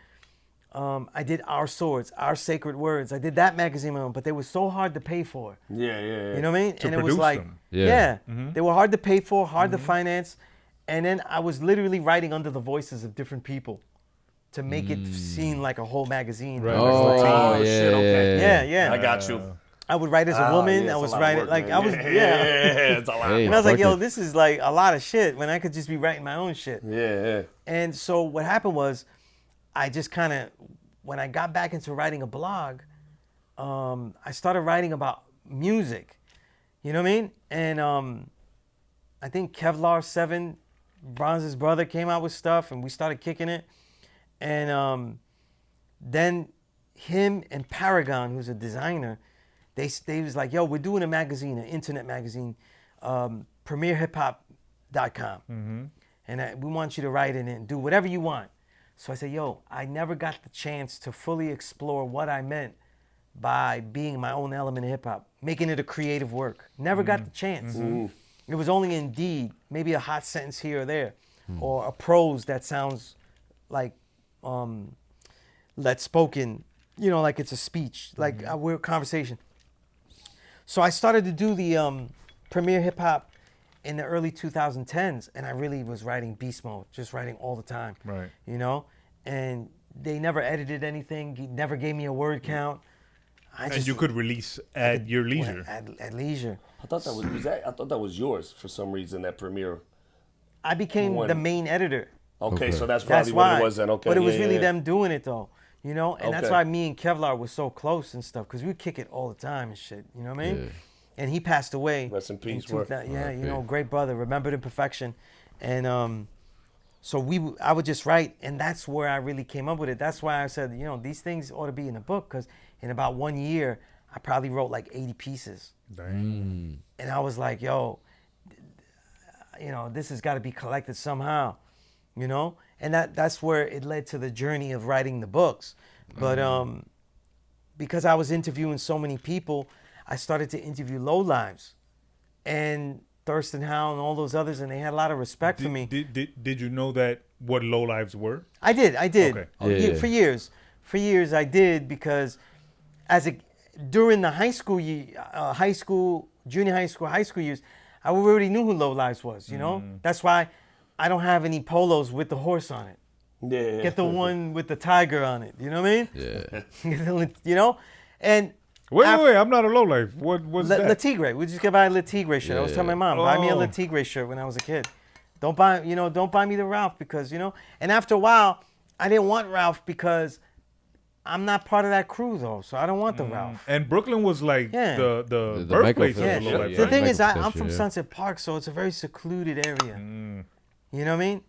I did Our Swords, Our Sacred Words. I did that magazine on my own, but they were so hard to pay for. Yeah. You know what I mean? To And it was produce like, them. Yeah. they were hard to pay for, hard to finance. And then I was literally writing under the voices of different people to make it seem like a whole magazine. Right. Oh, yeah. shit, okay. Yeah. I got you. I would write as a woman. yeah, I it's was a lot of writing, work, like, man. I was, Yeah, it's a lot. Hey. And I was like, Fuck yo, it. this is like a lot of shit when I could just be writing my own shit. Yeah. And so what happened was, I just kind of, when I got back into writing a blog, I started writing about music. You know what I mean? And I think Kevlar 7, Bronze's brother, came out with stuff, and we started kicking it. And then him and Paragon, who's a designer, they was like, yo, we're doing a magazine, an internet magazine, premierhiphop.com. And we want you to write in it and do whatever you want. So I said, yo, I never got the chance to fully explore what I meant by being my own element of hip hop, making it a creative work. Never got the chance. It was only Indeed, maybe a hot sentence here or there, or a prose that sounds like that's spoken, you know, like it's a speech, like a weird conversation. So I started to do the Premier Hip Hop in the early 2010s, and I really was writing beast mode, just writing all the time. Right. You know, and they never edited anything, never gave me a word count. And you could release at your leisure. At leisure. I thought that I thought that was yours for some reason, that premiere. I became the main editor. Okay, so that's That's probably why. what it was then. Okay. But it was yeah, really yeah. them doing it though, you know? And that's Okay. why me and Kevlar were so close and stuff, because we would kick it all the time and shit, you know what I mean? and he passed away. Rest in peace, 2000. Yeah, Okay. you know, great brother, remembered in perfection, and so I would just write, and that's where I really came up with it. That's why I said, you know, these things ought to be in a book, because in about 1 year, I probably wrote like 80 pieces. Dang. And I was like, yo, you know, this has got to be collected somehow, you know? And that's where it led to the journey of writing the books. But because I was interviewing so many people, I started to interview lowlives. And Thurston Howell and all those others, and they had a lot of respect for me. Did you know that what lowlives were? I did. Okay. Yeah. For years I did, because during the high school, junior high school years, I already knew who Low Lives was, you know? That's why I don't have any polos with the horse on it. Yeah. Get the one with the tiger on it, you know what I mean? Yeah. You know? And Wait, I'm not a lowlife. What was Le that? Tigre. We just got buy a Le Tigre shirt. I was telling my mom, buy me a Le Tigre shirt when I was a kid. Don't buy me the Ralph, because, you know. And after a while, I didn't want Ralph because I'm not part of that crew, though. So I don't want the Ralph. And Brooklyn was like Yeah. the The birthplace of Yeah. the lowlife. The right? thing is, Michael I'm from Fisher, yeah. Sunset Park, so it's a very secluded area. You know what I mean?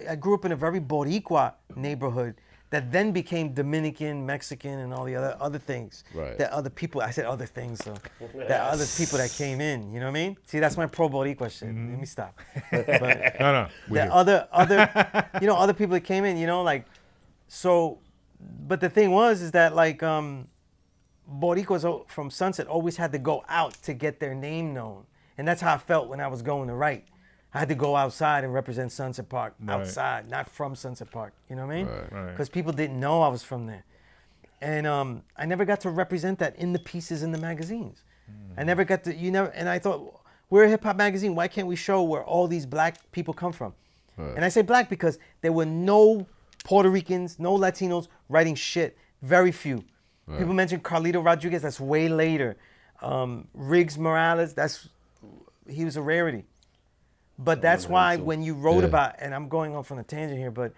I grew up in a very Boricua neighborhood that then became Dominican, Mexican, and all the other things. Right. That other people, I said other things, so that other people that came in. You know what I mean? See, that's my pro Boricua shit. Let me stop. But No. We the do. other, you know, other people that came in. You know, like, so. But the thing is that like, Boricuas from Sunset always had to go out to get their name known, and that's how I felt when I was going to write. I had to go outside and represent Sunset Park, outside, not from Sunset Park. You know what I mean? Right. Because people didn't know I was from there. And I never got to represent that in the pieces in the magazines. I never got to, and I thought, we're a hip hop magazine. Why can't we show where all these black people come from? Right. And I say black because there were no Puerto Ricans, no Latinos writing shit. Very few. Right. People mention Carlito Rodriguez, that's way later. Riggs Morales, he was a rarity. But that's why when you wrote about, and I'm going off on a tangent here, but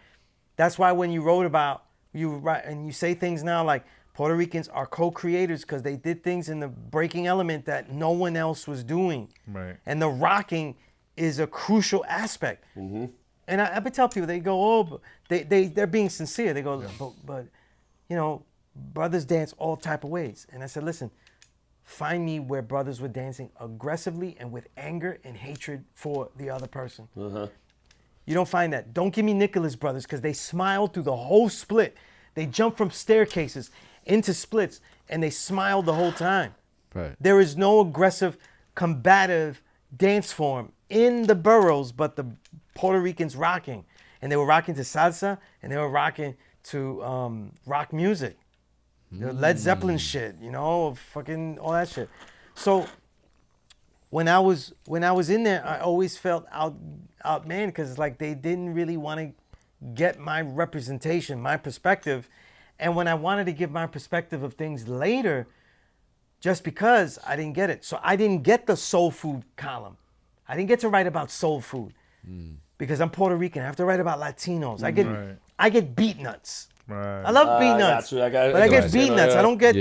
that's why when you wrote about, you write and you say things now like Puerto Ricans are co-creators because they did things in the breaking element that no one else was doing. Right. And the rocking is a crucial aspect. And I would tell people, they go, oh, but they're being sincere. They go, but, you know, brothers dance all type of ways. And I said, listen, find me where brothers were dancing aggressively and with anger and hatred for the other person. You don't find that. Don't give me Nicholas Brothers because they smiled through the whole split. They jumped from staircases into splits and they smiled the whole time. Right. There is no aggressive, combative dance form in the boroughs but the Puerto Ricans rocking. And they were rocking to salsa and they were rocking to rock music. Led Zeppelin shit, you know, fucking all that shit. So when I was in there, I always felt outmanned because it's like they didn't really want to get my representation, my perspective. And when I wanted to give my perspective of things later, just because I didn't get it. So I didn't get the soul food column. I didn't get to write about soul food because I'm Puerto Rican. I have to write about Latinos. I get beat nuts. Right. I love beat nuts, but I get beat nuts. I don't get,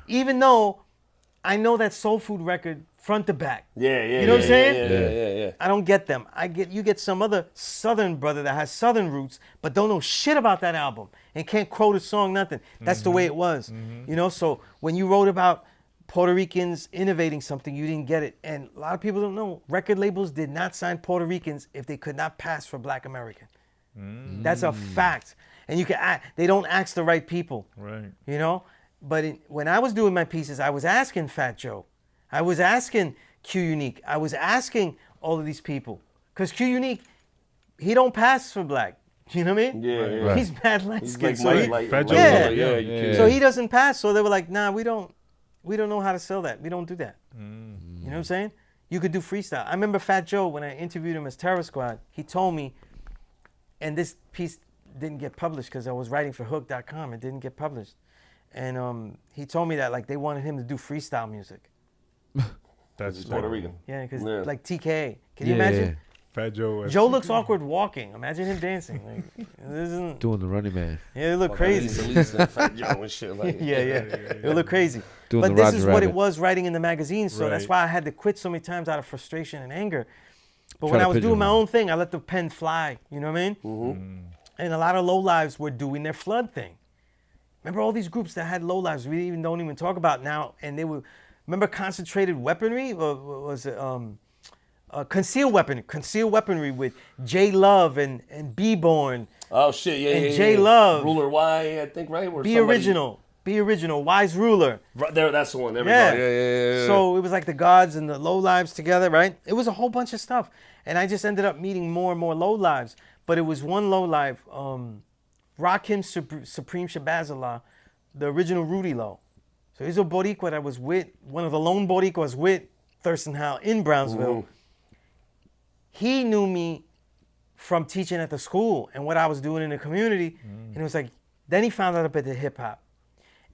even though I know that soul food record front to back. Yeah. You know what I'm saying? Yeah. I don't get them. You get some other Southern brother that has Southern roots, but don't know shit about that album and can't quote a song, nothing. That's the way it was. You know, so when you wrote about Puerto Ricans innovating something, you didn't get it. And a lot of people don't know, record labels did not sign Puerto Ricans if they could not pass for Black American. That's a fact. And they don't ask the right people. Right. You know? But when I was doing my pieces, I was asking Fat Joe. I was asking Q Unique. I was asking all of these people. Because Q Unique, he don't pass for black. You know what I mean? Yeah. Right. He's mad light skinned. Fat So he doesn't pass. So they were like, nah, we don't know how to sell that. We don't do that. You know what I'm saying? You could do freestyle. I remember Fat Joe, when I interviewed him as Terror Squad, he told me, and this piece didn't get published because I was writing for hook.com. It didn't get published. And he told me that like they wanted him to do freestyle music. That's Puerto Rican. Yeah, because Yeah. like TKA. Can you imagine? Fat Joe. Joe looks awkward walking. Imagine him dancing. Like, this isn't. Doing the running man. Yeah, it look crazy. Fat Joe and shit. Like. Yeah. It look crazy. Doing But the this Roger is what Rabbit. it was writing in the magazine. So that's Right. why I had to quit so many times out of frustration and anger. But Try when to I was doing my pigeonhole. own thing, I let the pen fly. You know what I mean? And a lot of lowlives were doing their flood thing. Remember all these groups that had lowlives we don't even talk about now, and they were. Remember concentrated weaponry? Or was it concealed weaponry with J Love and B-Born. Oh shit, yeah, And yeah, J yeah. Love. Ruler Y, I think, right? Or Be somebody- original, Wise Ruler. Right there, that's the one. There we Yeah. go. Yeah. So it was like the gods and the low lives together, right? It was a whole bunch of stuff. And I just ended up meeting more and more low lives. But it was one low life, Rakim Supreme Shabazallah, the original Rudy Low. So he's a Boricua that was with, one of the lone Boricuas with Thurston Howell in Brownsville. He knew me from teaching at the school and what I was doing in the community. And it was like, then he found out about the hip hop.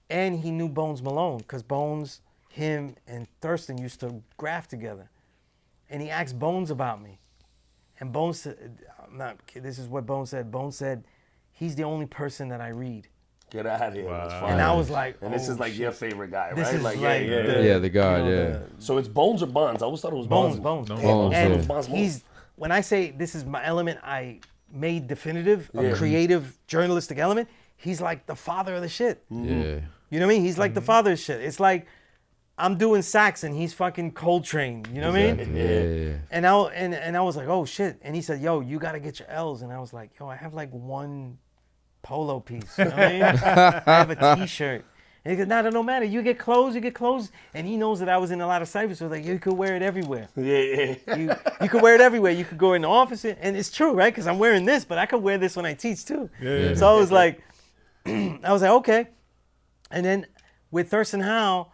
And he knew Bones Malone, because Bones, him, and Thurston used to graph together. And he asked Bones about me. And Bones said, this is what Bones said. Bones said, he's the only person that I read. Get out of here. Wow. That's fine. And I was like, And this oh, is like shit. your favorite guy, This right? is Like, like Yeah, the god, you know, yeah. So it's Bones or Bonds? I always thought it was Bonds. Bones. No. Bones, And yeah. Bonds Malone. he's, when I say this is my element, I made definitive, Yeah. a creative, journalistic element, he's like the father of the shit. Yeah. You know what I mean? He's like the father of shit. It's like I'm doing sax and he's fucking Coltrane. You know what I mean? Exactly. Yeah. And I was like, oh shit. And he said, yo, you gotta get your L's. And I was like, yo, I have like one polo piece. You know what I mean? I have a t-shirt. And he goes, nah, that don't matter. You get clothes. And he knows that I was in a lot of ciphers, so like, you could wear it everywhere. Yeah. You could wear it everywhere. You could go in the office, and it's true, right? Because I'm wearing this, but I could wear this when I teach too. Yeah. So I was like, okay. And then with Thurston Howell,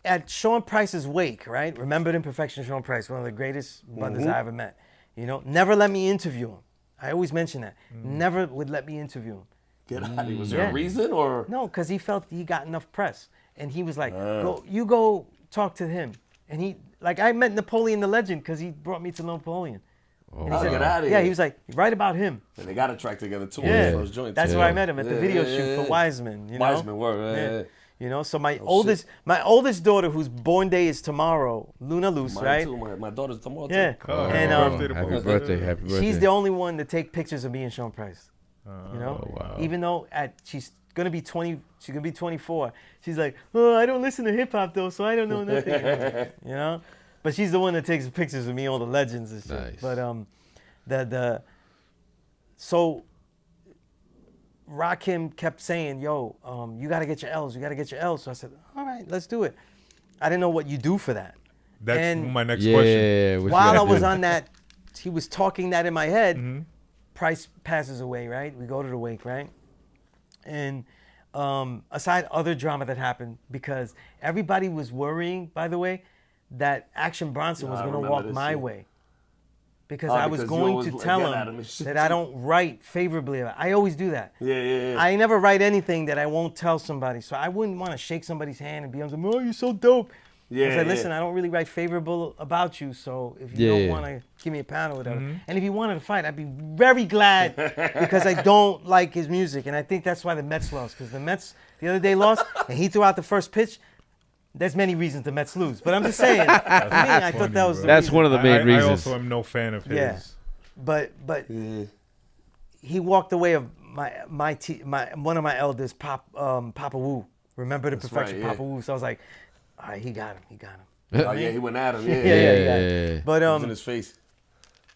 at Sean Price's wake, right? Remembered Imperfection, Sean Price, one of the greatest brothers I ever met. You know, never let me interview him. I always mention that. Never would let me interview him. Get out of here. Was there Yeah. a reason or? No, because he felt he got enough press. And he was like, go talk to him. And he, like, I met Napoleon the Legend because he brought me to Napoleon. Oh, And he Oh, said, get out of yeah, here. he was like, write about him. And they got a track together too. Yeah, On those joints. that's Yeah. where I met him at the Yeah, video yeah, shoot yeah, for yeah. Wiseman. You know? Wiseman, word. Yeah. You know, so my Oh, oldest daughter, whose born day is tomorrow, Luna Luce, Mine right? too. My daughter's tomorrow too. Yeah. Oh, And, happy birthday to Happy both. birthday, happy birthday. She's the only one to take pictures of me and Sean Price. You know, Oh, wow. even though she's gonna be 20, she's gonna be 24. She's like, oh, I don't listen to hip hop though, so I don't know nothing. You know, but she's the one that takes pictures of me, all the legends and shit. Nice. But so Rakim kept saying, yo, you gotta get your L's, you gotta get your L's. So I said, all right, let's do it. I didn't know what you do for that. That's And my next Yeah. question. what you While gotta I was do. on that, he was talking that in my head. Price passes away, right? We go to the wake, right? And aside other drama that happened, because everybody was worrying, by the way, that Action Bronson was I going to remember walk this, my yeah. way. Because Oh, I was because you going always to get tell at him him and shit that I too. don't write favorably about. I always do that. Yeah. I never write anything that I won't tell somebody. So I wouldn't want to shake somebody's hand and be like, oh, you're so dope. Yeah, I said, yeah. listen, I don't really write favorable about you, so if you Yeah. don't want to give me a pound or whatever. And if you wanted to fight, I'd be very glad because I don't like his music. And I think that's why the Mets lost, because the Mets the other day lost, and he threw out the first pitch. There's many reasons the Mets lose. But I'm just saying, for me, I thought that was the That's reason. one of the main I reasons. also am no fan of his. Yeah. But Yeah. he walked away of one of my elders, Papa Wu. Remember the perfection, right, yeah. Papa Wu. So I was like, all right, he got him. Oh yeah, he went at him. Yeah. Yeah. But It was in his face.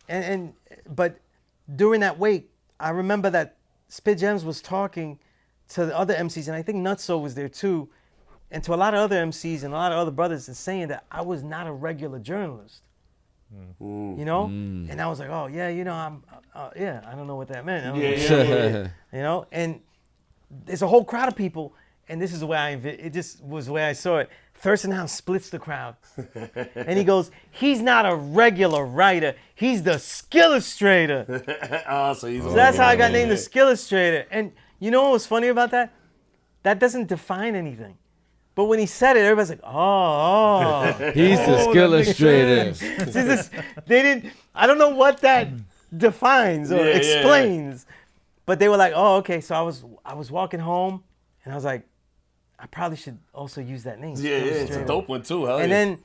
but during that wake, I remember that Spit Gems was talking to the other MCs, and I think Nutso was there too, and to a lot of other MCs and a lot of other brothers, and saying that I was not a regular journalist. You know, and I was like, oh yeah, you know, I'm I don't know what that meant. I don't know what that meant. You know, and there's a whole crowd of people, and this is the way it just was the way I saw it. Thurston Howell splits the crowd, and he goes, he's not a regular writer, he's the skillustrator. So he's. So that's how I got named the skillustrator. And you know what was funny about that? That doesn't define anything. But when he said it, everybody's like, oh. He's the skill illustrator. They didn't. I don't know what that defines or explains, but they were like, oh, okay. So I was walking home, and I was like, I probably should also use that name. Yeah, it's a dope one too. Hell and then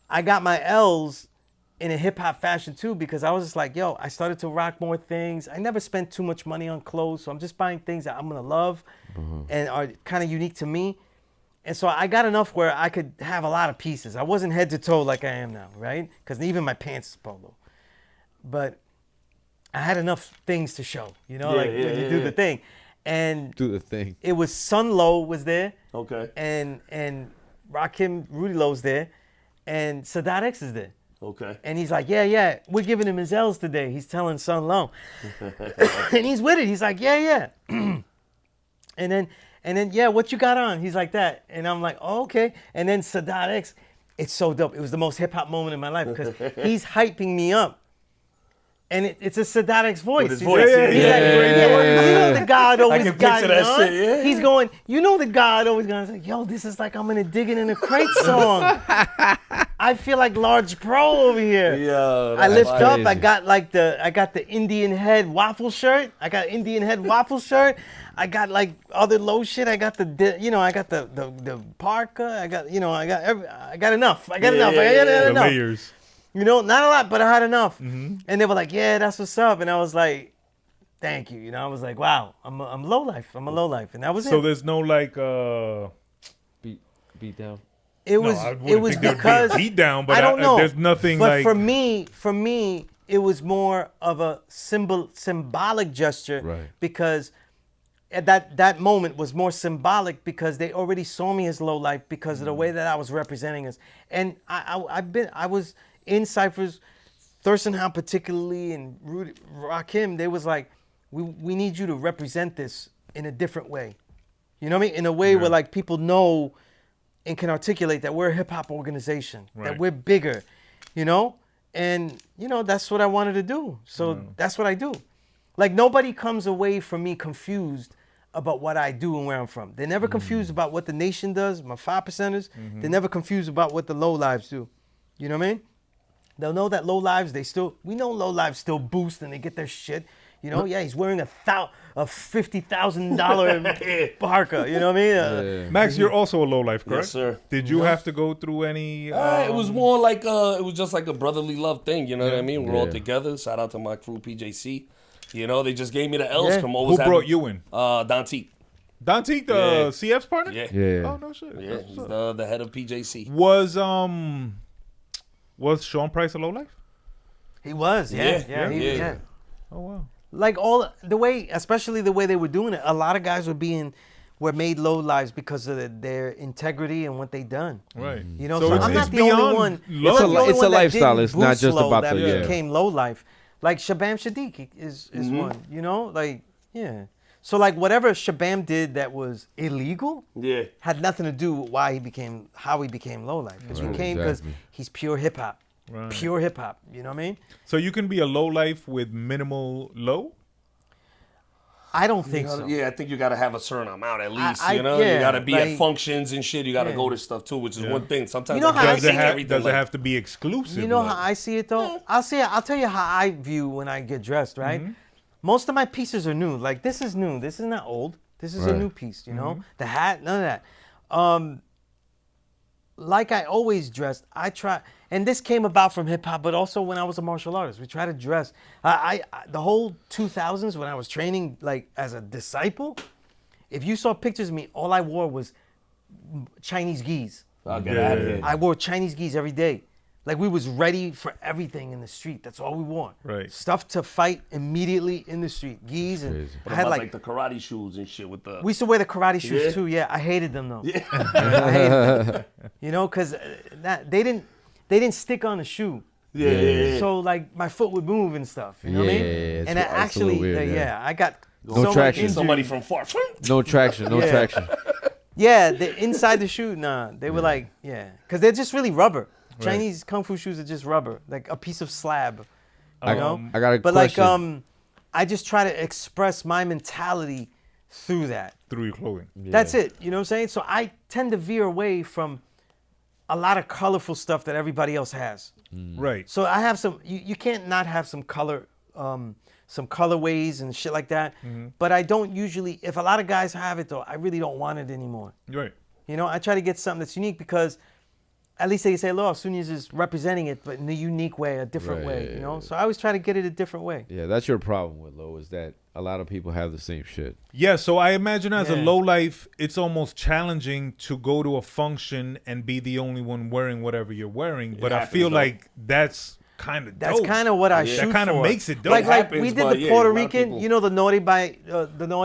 I got my L's in a hip hop fashion too, because I was just like, yo, I started to rock more things. I never spent too much money on clothes, so I'm just buying things that I'm gonna love and are kind of unique to me. And so I got enough where I could have a lot of pieces. I wasn't head to toe like I am now, right? Because even my pants is polo. But I had enough things to show, when you do the thing. And do the thing. It was Sun Lo was there. Okay. And Rakim Rudy Lowe's there. And Sadat X is there. Okay. And he's like, yeah, we're giving him his L's today. He's telling Sun Lo. And he's with it. He's like, yeah. and then, yeah, what you got on? He's like that. And I'm like, oh, okay. And then Sadat X, it's so dope. It was the most hip-hop moment in my life because he's hyping me up. And it's a Sadat X voice. With his voice, yeah. You know the God always got it on. Shit, yeah. He's going, the God always going, like, yo, this is like I'm in a Digging in a Crate song. I feel like Large Pro over here. Yeah, I lift up. I got the Indian head waffle shirt. I got like other low shit. I got the parka. I got enough. I got enough. The layers. Not a lot, but I had enough. Mm-hmm. And they were like, yeah, that's what's up. And I was like, thank you. I was like, wow, I'm low life. I'm a low life. And that was it. So there's no like beat down. It was because beat down, but I don't know. There's nothing but like. for me, it was more of a symbolic gesture, right? Because at that moment was more symbolic because they already saw me as low life because of the way that I was representing us, and I was in ciphers, Thurston Hound particularly, and Rakim. They was like, we need you to represent this in a different way, you know what I mean? In a way where like people know and can articulate that we're a hip hop organization, that we're bigger, and that's what I wanted to do. So that's what I do. Like nobody comes away from me confused about what I do and where I'm from. They're never confused about what the nation does, my 5%ers. They're never confused about what the low lives do. You know what I mean? They'll know that low lives, we know low lives still boost and they get their shit. He's wearing a $50,000 parka. You know what I mean? Max, you're also a low life, correct? Yes, sir. Did you have to go through any? It was more like it was just like a brotherly love thing. You know what I mean? We're all together. Shout out to my crew, PJC. They just gave me the L's from always. Who brought you in? Dantique. Dantique, the CF's partner? Yeah. Oh no shit. Yeah, he's the head of PJC. Was Sean Price a low life? He was. Yeah. Oh wow. Like especially the way they were doing it, a lot of guys were made low lives because of their integrity and what they done. Right. So I'm not the only one. It's a lifestyle. It's not just about that became low life. Like Shabam Sadiq is one. So like whatever Shabam did that was illegal, had nothing to do with how he became low life. It became because he's pure hip hop. Right. Pure hip hop, you know what I mean? So you can be a low life with minimal low? I don't think so. Yeah, I think you got to have a certain amount at least. You got to be at functions and shit. You got to go to stuff too, which is one thing. Sometimes does it have to be exclusive? You know how I see it though? I'll tell you how I view when I get dressed, right? Mm-hmm. Most of my pieces are new. Like this is new. This is not old. This is a new piece, you know? The hat, none of that. Like I always dressed, I try, and this came about from hip hop, but also when I was a martial artist, we try to dress. The whole 2000s when I was training, like as a disciple, if you saw pictures of me, all I wore was Chinese gis. I'll get out of here. I wore Chinese gis every day. Like we was ready for everything in the street. That's all we wore. Right. Stuff to fight immediately in the street. Gis and I had like the karate shoes and shit with the. We used to wear the karate shoes too. Yeah, I hated them though. Yeah. I hated them. Because they didn't stick on the shoe. Yeah. So like my foot would move and stuff. You know what I mean? And actually, weird, I got no traction. Somebody from far. No traction. No traction. Yeah, inside the shoe, nah. They were like, because they're just really rubber. Chinese kung fu shoes are just rubber, like a piece of slab. You know? I got a but question. I just try to express my mentality through that. through your clothing. Yeah. That's it. You know what I'm saying? So I tend to veer away from a lot of colorful stuff that everybody else has. Right. So I have some. You can't not have some color, some colorways and shit like that. But I don't usually. If a lot of guys have it though, I really don't want it anymore. Right. You know, I try to get something that's unique because at least they say, "Look, Sunez is representing it, but in a unique way, a different way." You know, so I always try to get it a different way. Yeah, that's your problem with Lo, is that a lot of people have the same shit. Yeah, so I imagine as a Yeah. low life, it's almost challenging to go to a function and be the only one wearing whatever you're wearing. But I happens, feel though. like that's kind of That's kind of what I shoot That kind of for. makes it dope. Like happens, we did but the yeah, Puerto a lot of Rican, people- you know, the naughty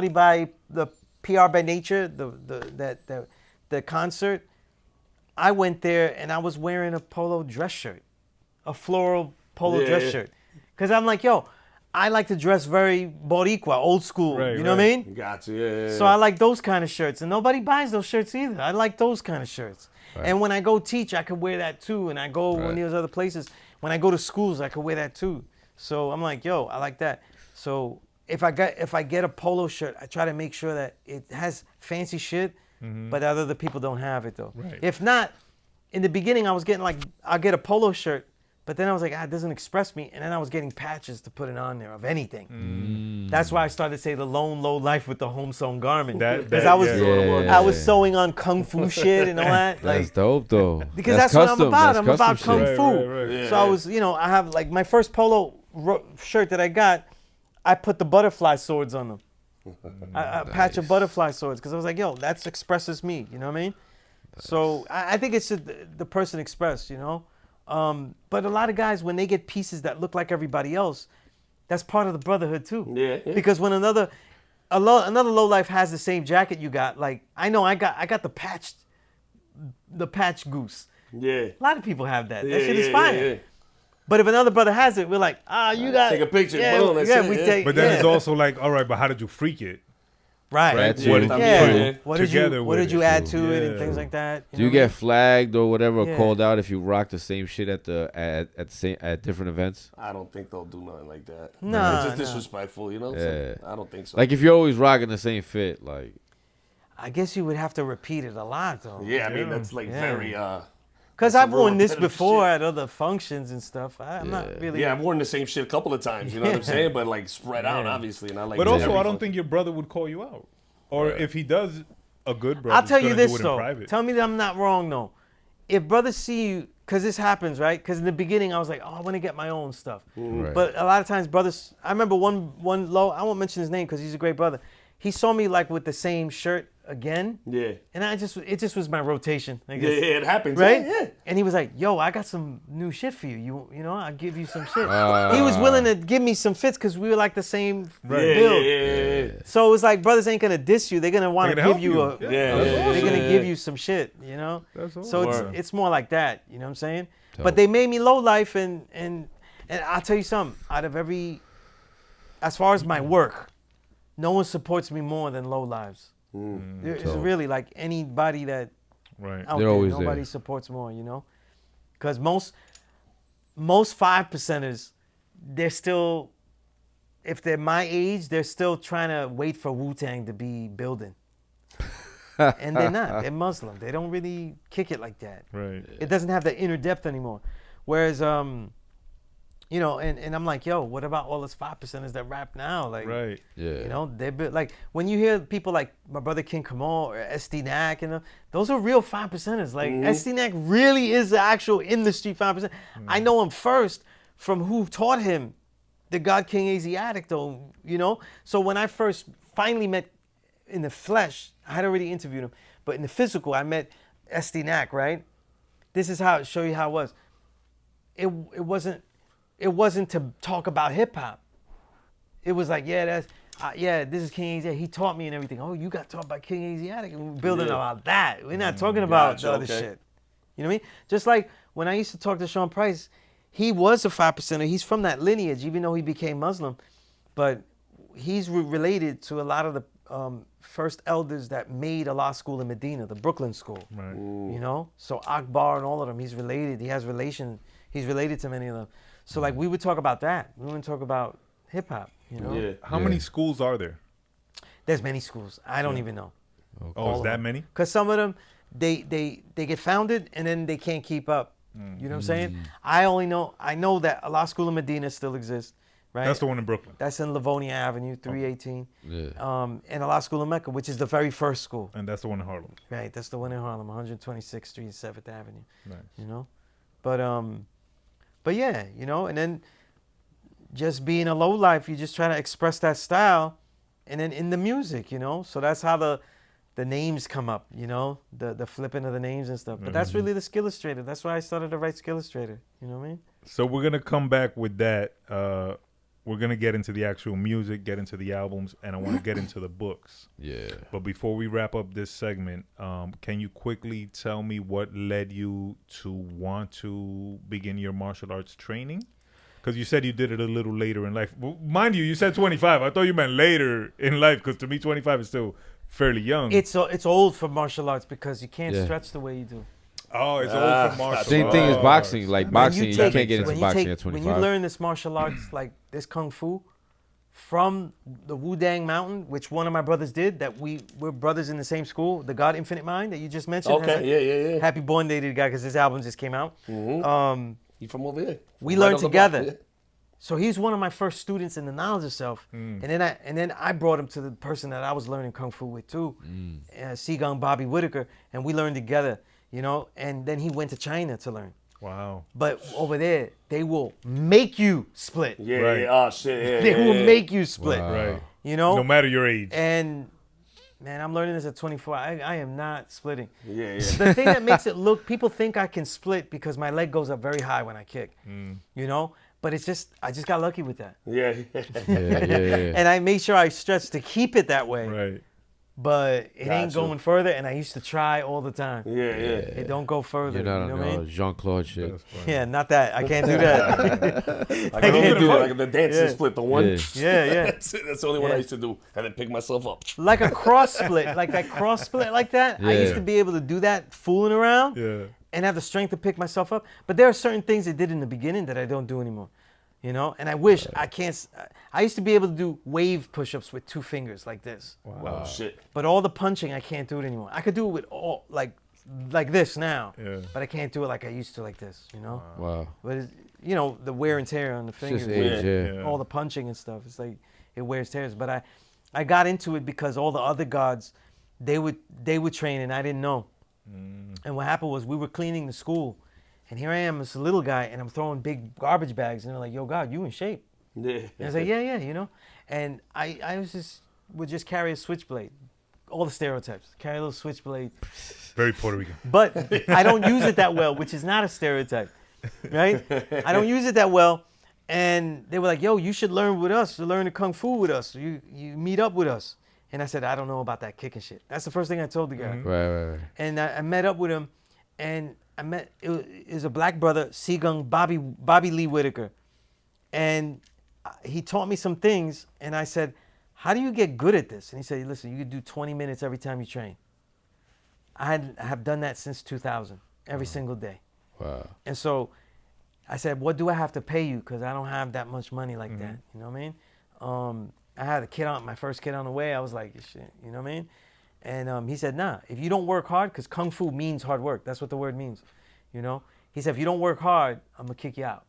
by the PR by nature, the concert. I went there and I was wearing a polo dress shirt, a floral polo dress shirt, because I'm like, yo, I like to dress very Boricua, old school. Right, you know what I mean? Gotcha. Yeah. So I like those kind of shirts, and nobody buys those shirts either. I like those kind of shirts. And when I go teach, I could wear that too. And I go when there's other places. When I go to schools, I could wear that too. So I'm like, yo, I like that. So if I get a polo shirt, I try to make sure that it has fancy shit, but other people don't have it though. Right. If not, in the beginning I was getting like I'll get a polo shirt, but then I was like, it doesn't express me, and then I was getting patches to put it on there of anything. That's why I started to say the lone low life with the home sewn garment, because I was I was sewing on kung fu shit and all that. That's dope though. Because that's that's what I'm custom. about. That's I'm about custom kung shit. fu. Right. So I was, I have like my first polo shirt that I got, I put the butterfly swords on them. A patch of butterfly swords, because I was like, yo, that expresses me. You know what I mean? So I think it's the person expressed, but a lot of guys, when they get pieces that look like everybody else, that's part of the brotherhood too. Yeah. Because when another low life has the same jacket you got, like I know I got the patched goose. Yeah. A lot of people have that. That Yeah, shit is yeah, fire. yeah, yeah. But if another brother has it, we're like, you got Take a picture. Yeah, Boom, that's yeah, it, we yeah. take. But then yeah. it's also like, all right, but how did you freak it? right. That's What it. did Yeah. put What did together you with it? add to it and Yeah. things like that? Do you know get flagged or whatever, Yeah. called out if you rock the same shit at different events? I don't think they'll do nothing like that. Nah, It's just nah. disrespectful, Yeah. So I don't think so. Like if you're always rocking the same fit, like I guess you would have to repeat it a lot though. yeah, I mean that's like Yeah. very Because That's I've some real worn this repetitive before shit. at other functions and stuff. I'm not really. yeah, I've worn the same shit a couple of times, you know what I'm saying? But like spread out, obviously, and I like. But to also, every I don't function. think your brother would call you out. Or if he does, a good brother. I'll tell you this do it in though. private. Tell me that I'm not wrong though. If brothers see you, because this happens, right? Because in the beginning I was like, I want to get my own stuff. Right. But a lot of times brothers, I remember one low. I won't mention his name because he's a great brother. He saw me like with the same shirt again. Yeah. And it just was my rotation. I Yeah, guess. it happens, Right? Yeah. And he was like, yo, I got some new shit for you. You know, I'll give you some shit. He was willing to give me some fits because we were like the same build. Yeah. So it was like brothers ain't gonna diss you. They're gonna want to They're gonna give you help a you. Yeah, they're gonna yeah. give you some shit, That's So awesome. it's more like that, you know what I'm saying? Dope. But they made me low life and I'll tell you something, as far as my work, no one supports me more than low lives. It's Dope. really like anybody that Right. out They're there, always nobody there. supports more, because most 5%ers, they're still, if they're my age, they're still trying to wait for Wu-Tang to be building. And they're not. They're Muslim. They don't really kick it like that. Right. It doesn't have the inner depth anymore. Whereas, and I'm like, yo, what about all those 5%ers that rap now? Like, Right. yeah. they're like, when you hear people like my brother King Kamal or SD Nack, those are real 5%ers. Like SD Nack really is the actual in the street 5%. I know him first from who taught him, the God King Asiatic, though. So when I first finally met in the flesh, I had already interviewed him, but in the physical, I met SD Nack. Right. This is how show you how it was. It wasn't to talk about hip hop. It was like, this is King Asiatic. He taught me and everything. Oh, you got taught by King Asiatic. And we're building about that. We're not talking about the other shit. You know what I mean? Just like when I used to talk to Sean Price, he was a 5%er. He's from that lineage, even though he became Muslim. But he's related to a lot of the first elders that made a law school in Medina, the Brooklyn School. Right. So Akbar and all of them, he's related. He's related to many of them. So like we would talk about that. We wouldn't talk about hip hop. Yeah. How many schools are there? There's many schools. I don't even know. Okay. Oh, is that many? Because some of them, they get founded and then they can't keep up. You know what I'm saying? I know that Allah School of Medina still exists, right? That's the one in Brooklyn. That's in Livonia Avenue, 318. Yeah. And Allah School of Mecca, which is the very first school. And that's the one in Harlem. Right, that's the one in Harlem, 126th Street and 7th Avenue. Nice. You know? But yeah, you know, and then just being a low life, you just try to express that style and then in the music, you know? So that's how the names come up, you know, the flipping of the names and stuff. But that's really the Skillustrator. That's why I started to write Skillustrator. You know what I mean? So we're gonna come back with that. We're gonna get into the actual music, get into the albums, and I want to get into the books. Yeah. But before we wrap up this segment, can you quickly tell me what led you to want to begin your martial arts training? Because you said you did it a little later in life. Well, mind you said 25. I thought you meant later in life, because to me 25 is still fairly young. It's old for martial arts because you can't Yeah. stretch the way you do. Oh, it's old for martial Same thing as arts. boxing. Like boxing, you can't get into when boxing at 25. When you learn this martial arts, like this kung fu, from the Wu-Dang Mountain, which one of my brothers did, that we're brothers in the same school, the God Infinite Mind that you just mentioned. Okay, yeah. Happy Born Day to the guy, because his album just came out. You from over here? We Right learned on the together. block, yeah. So he's one of my first students in the knowledge of self, and then I brought him to the person that I was learning kung fu with too, Seagung Bobby Whitaker, and we learned together, you know. And then he went to China to learn. Wow. But over there, they will make you split. Yeah, Right. yeah. Oh shit. Yeah, They yeah, will yeah. make you split. Wow. Right. You know. No matter your age. And man, I'm learning this at 24. I am not splitting. Yeah, yeah. The thing that makes it look, people think I can split because my leg goes up very high when I kick. You know. But it's just, I just got lucky with that. Yeah. Yeah. And I made sure I stretched to keep it that way. Right. But it ain't Gotcha. going further, and I used to try all the time. Yeah. It don't go further. You're not you know on what I mean? Jean-Claude shit. That's funny. Yeah, not that. I can't do that. I can't do it. Like the dancing Yeah. split, the one. Yeah. Yeah. That's it. That's the only one I Yeah. used to do, and then pick myself up. Like a cross split, like that cross split like that. I used Yeah. to be able to do that fooling around Yeah. and have the strength to pick myself up. But there are certain things I did in the beginning that I don't do anymore. You know, and I wish I can't. I used to be able to do wave push-ups with 2 fingers like this. Oh shit. But all the punching, I can't do it anymore. I could do it with all like this now, Yeah. but I can't do it like I used to, like this. You know, Wow. but it's, you know, the wear and tear on the It's fingers, just age, yeah. Yeah. all the punching and stuff. It's like it wears tears. But I got into it because all the other gods, they would train and I didn't know. And what happened was we were cleaning the school, and here I am, this little guy, and I'm throwing big garbage bags, and they're like, "Yo, God, you in shape?" Yeah. And I was like, yeah, you know. And I would just carry a switchblade, all the stereotypes, carry a little switchblade. Very Puerto Rican. But I don't use it that well, which is not a stereotype, right? I don't use it that well. And they were like, yo, you should learn with us, learn the kung fu with us. You meet up with us. And I said, I don't know about that kicking shit. That's the first thing I told the guy. Right. And I met up with him, and it was a black brother, Seagung Bobby Lee Whitaker. And he taught me some things, and I said, how do you get good at this? And he said, listen, you could do 20 minutes every time you train. I have done that since 2000, every single day. Wow. And so I said, what do I have to pay you? Because I don't have that much money like that. You know what I mean? I had my first kid on the way. I was like, shit, you know what I mean? And he said, nah, if you don't work hard, because kung fu means hard work. That's what the word means, you know? He said, if you don't work hard, I'm going to kick you out.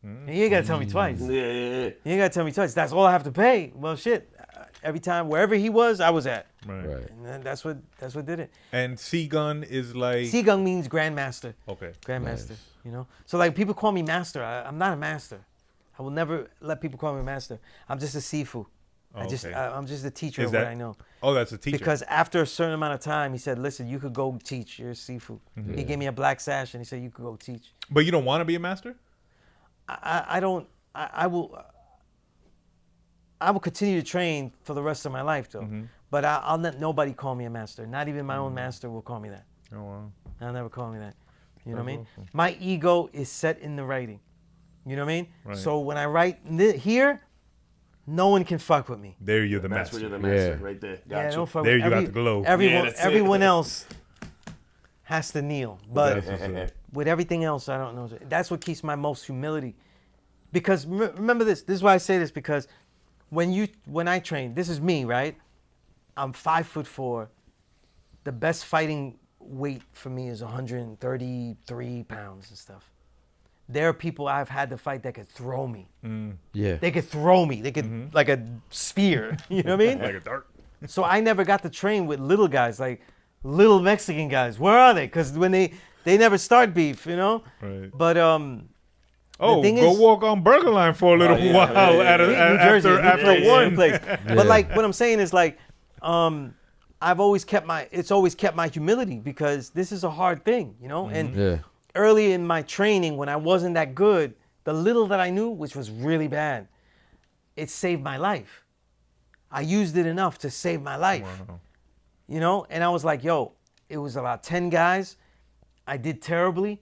And you ain't got to tell me twice. Yeah. You ain't got to tell me twice. That's all I have to pay. Well, shit. Every time, wherever he was, I was at. Right. And then that's what did it. And Seagun is like. Seagung means grandmaster. Okay. Grandmaster, Nice. you know? So like people call me master. I'm not a master. I will never let people call me master. I'm just a sifu. Oh, I'm just a teacher Is of that- what I know. Oh, that's a teacher. Because after a certain amount of time, he said, listen, you could go teach. You're a sifu. He gave me a black sash and he said, you could go teach. But you don't want to be a master? I will continue to train for the rest of my life though. But I'll let nobody call me a master. Not even my own master will call me that. Oh, wow. They'll never call me that. You know what I mean? Awesome. My ego is set in the writing. You know what I mean? Right. So when I write here, no one can fuck with me. There you're the That's master. where you're the master, Yeah. right there. Yeah, Gotcha. don't fuck There with you got the glow. Everyone, that's it. everyone else has to kneel. But That's what's up. with everything else, I don't know. That's what keeps my most humility. Because remember this. This is why I say this, because when I train, this is me, right? I'm 5'4", the best fighting weight for me is 133 pounds and stuff. There are people I've had to fight that could throw me. Yeah. They could throw me. They could like a sphere. You know what I mean? Like a dart. So I never got to train with little guys, like little Mexican guys. Where are they? Because when they never start beef, you know. Right. But Oh, thing go is- walk on Burger Line for a little while New Jersey, after new one. place. Yeah. But like what I'm saying is like, I've always kept my humility because this is a hard thing, you know. And Yeah. early in my training, when I wasn't that good, the little that I knew, which was really bad, it saved my life. I used it enough to save my life, Wow. you know. And I was like, yo, it was about 10 guys. I did terribly,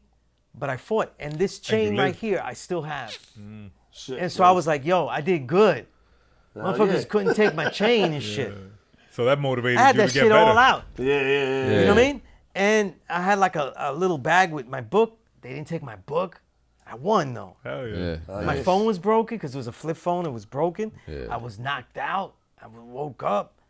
but I fought. And this chain right lived. here, I still have. Shit, And so I was like, yo, I did good. Motherfuckers yeah. couldn't take my chain and shit. So that motivated I had you that to get shit better. all out. Yeah. You know what I mean? And I had like a little bag with my book. They didn't take my book. I won though. Hell yeah. Yeah. My phone was broken because it was a flip phone. It was broken. Yeah. I was knocked out. I woke up.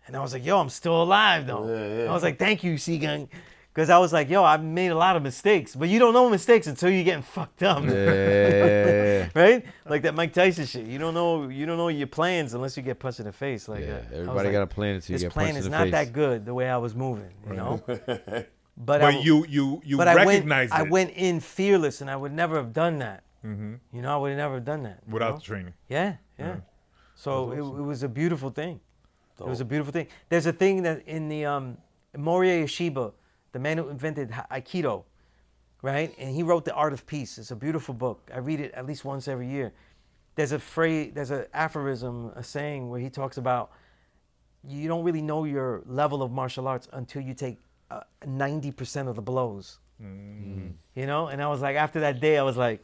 And I was like, yo, I'm still alive though. Yeah. I was like, thank you, Seagun. Because I was like, yo, I've made a lot of mistakes. But you don't know mistakes until you're getting fucked up. Yeah. Right? Like that Mike Tyson shit. You don't know your plans unless you get punched in the face. Like Yeah. I was Everybody like, got a plan until you this get plan punched is in the not face. that good the way I was moving, you know? But I- you but recognized I it went in fearless, and I would never have done that. You know, I would have never have done that. you without know? the training. Yeah. So it was a beautiful thing. It was a beautiful thing. There's a thing that in the Morihei Ueshiba, the man who invented Aikido, right? And he wrote The Art of Peace. It's a beautiful book. I read it at least once every year. There's a phrase, there's an aphorism, a saying where he talks about you don't really know your level of martial arts until you take 90% of the blows. You know? And I was like, after that day, I was like,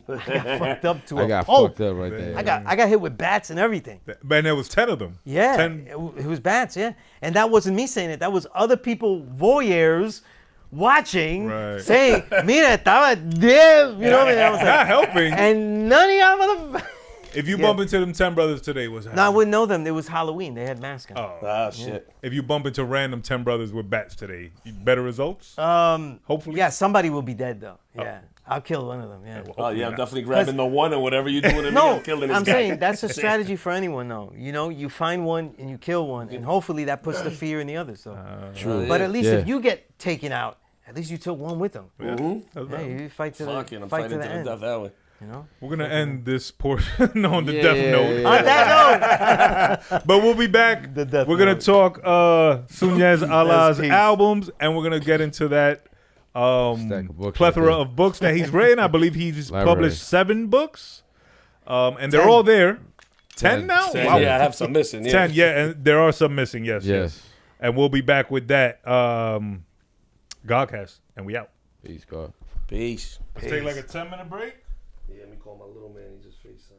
I got fucked up to I a got pulp. fucked up right there. I got hit with bats and everything. Man, there was 10 of them. Yeah, 10. it was bats. Yeah, and that wasn't me saying it. That was other people, voyeurs, watching, Right. saying, "Mira, estaba there." You know what I mean? I was Not like, helping. and none of y'all motherfuckers. If you bump into them 10 brothers today, what's No, I happening? wouldn't know them. It was Halloween. They had masks on. Oh. Ah, shit. If you bump into random 10 brothers with bats today, better results? Hopefully. Yeah, somebody will be dead though. Yeah, I'll kill one of them. Yeah. Oh, yeah, I'm definitely grabbing the one and whatever you doing to me, No, I'm killing this I'm guy. saying that's a strategy for anyone though. You know, you find one and you kill one, and hopefully that puts the fear in the others. So, True. but at least Yeah. if you get taken out, at least you took one with them. That's Yeah, right. you fight to Fucking, the I'm fight fighting to the end. death that way. You know. We're going to end this portion on the Yeah, death yeah, note. yeah. On that note, But we'll be back. The death We're going note. to talk Sunez Allah's peace. albums, and we're going to get into that Stack of books plethora right there. of books that he's written. I believe he's Library. published 7 books, and they're 10. all there. 10 10. now? Yeah, Wow. I have some missing. Yeah. 10, yeah, and there are some missing, yes. Yes. And we'll be back with that. Gahhdcast, and we out. Peace, God. Peace. Let's take like a 10-minute break. Yeah, let me call my little man. He just FaceTime.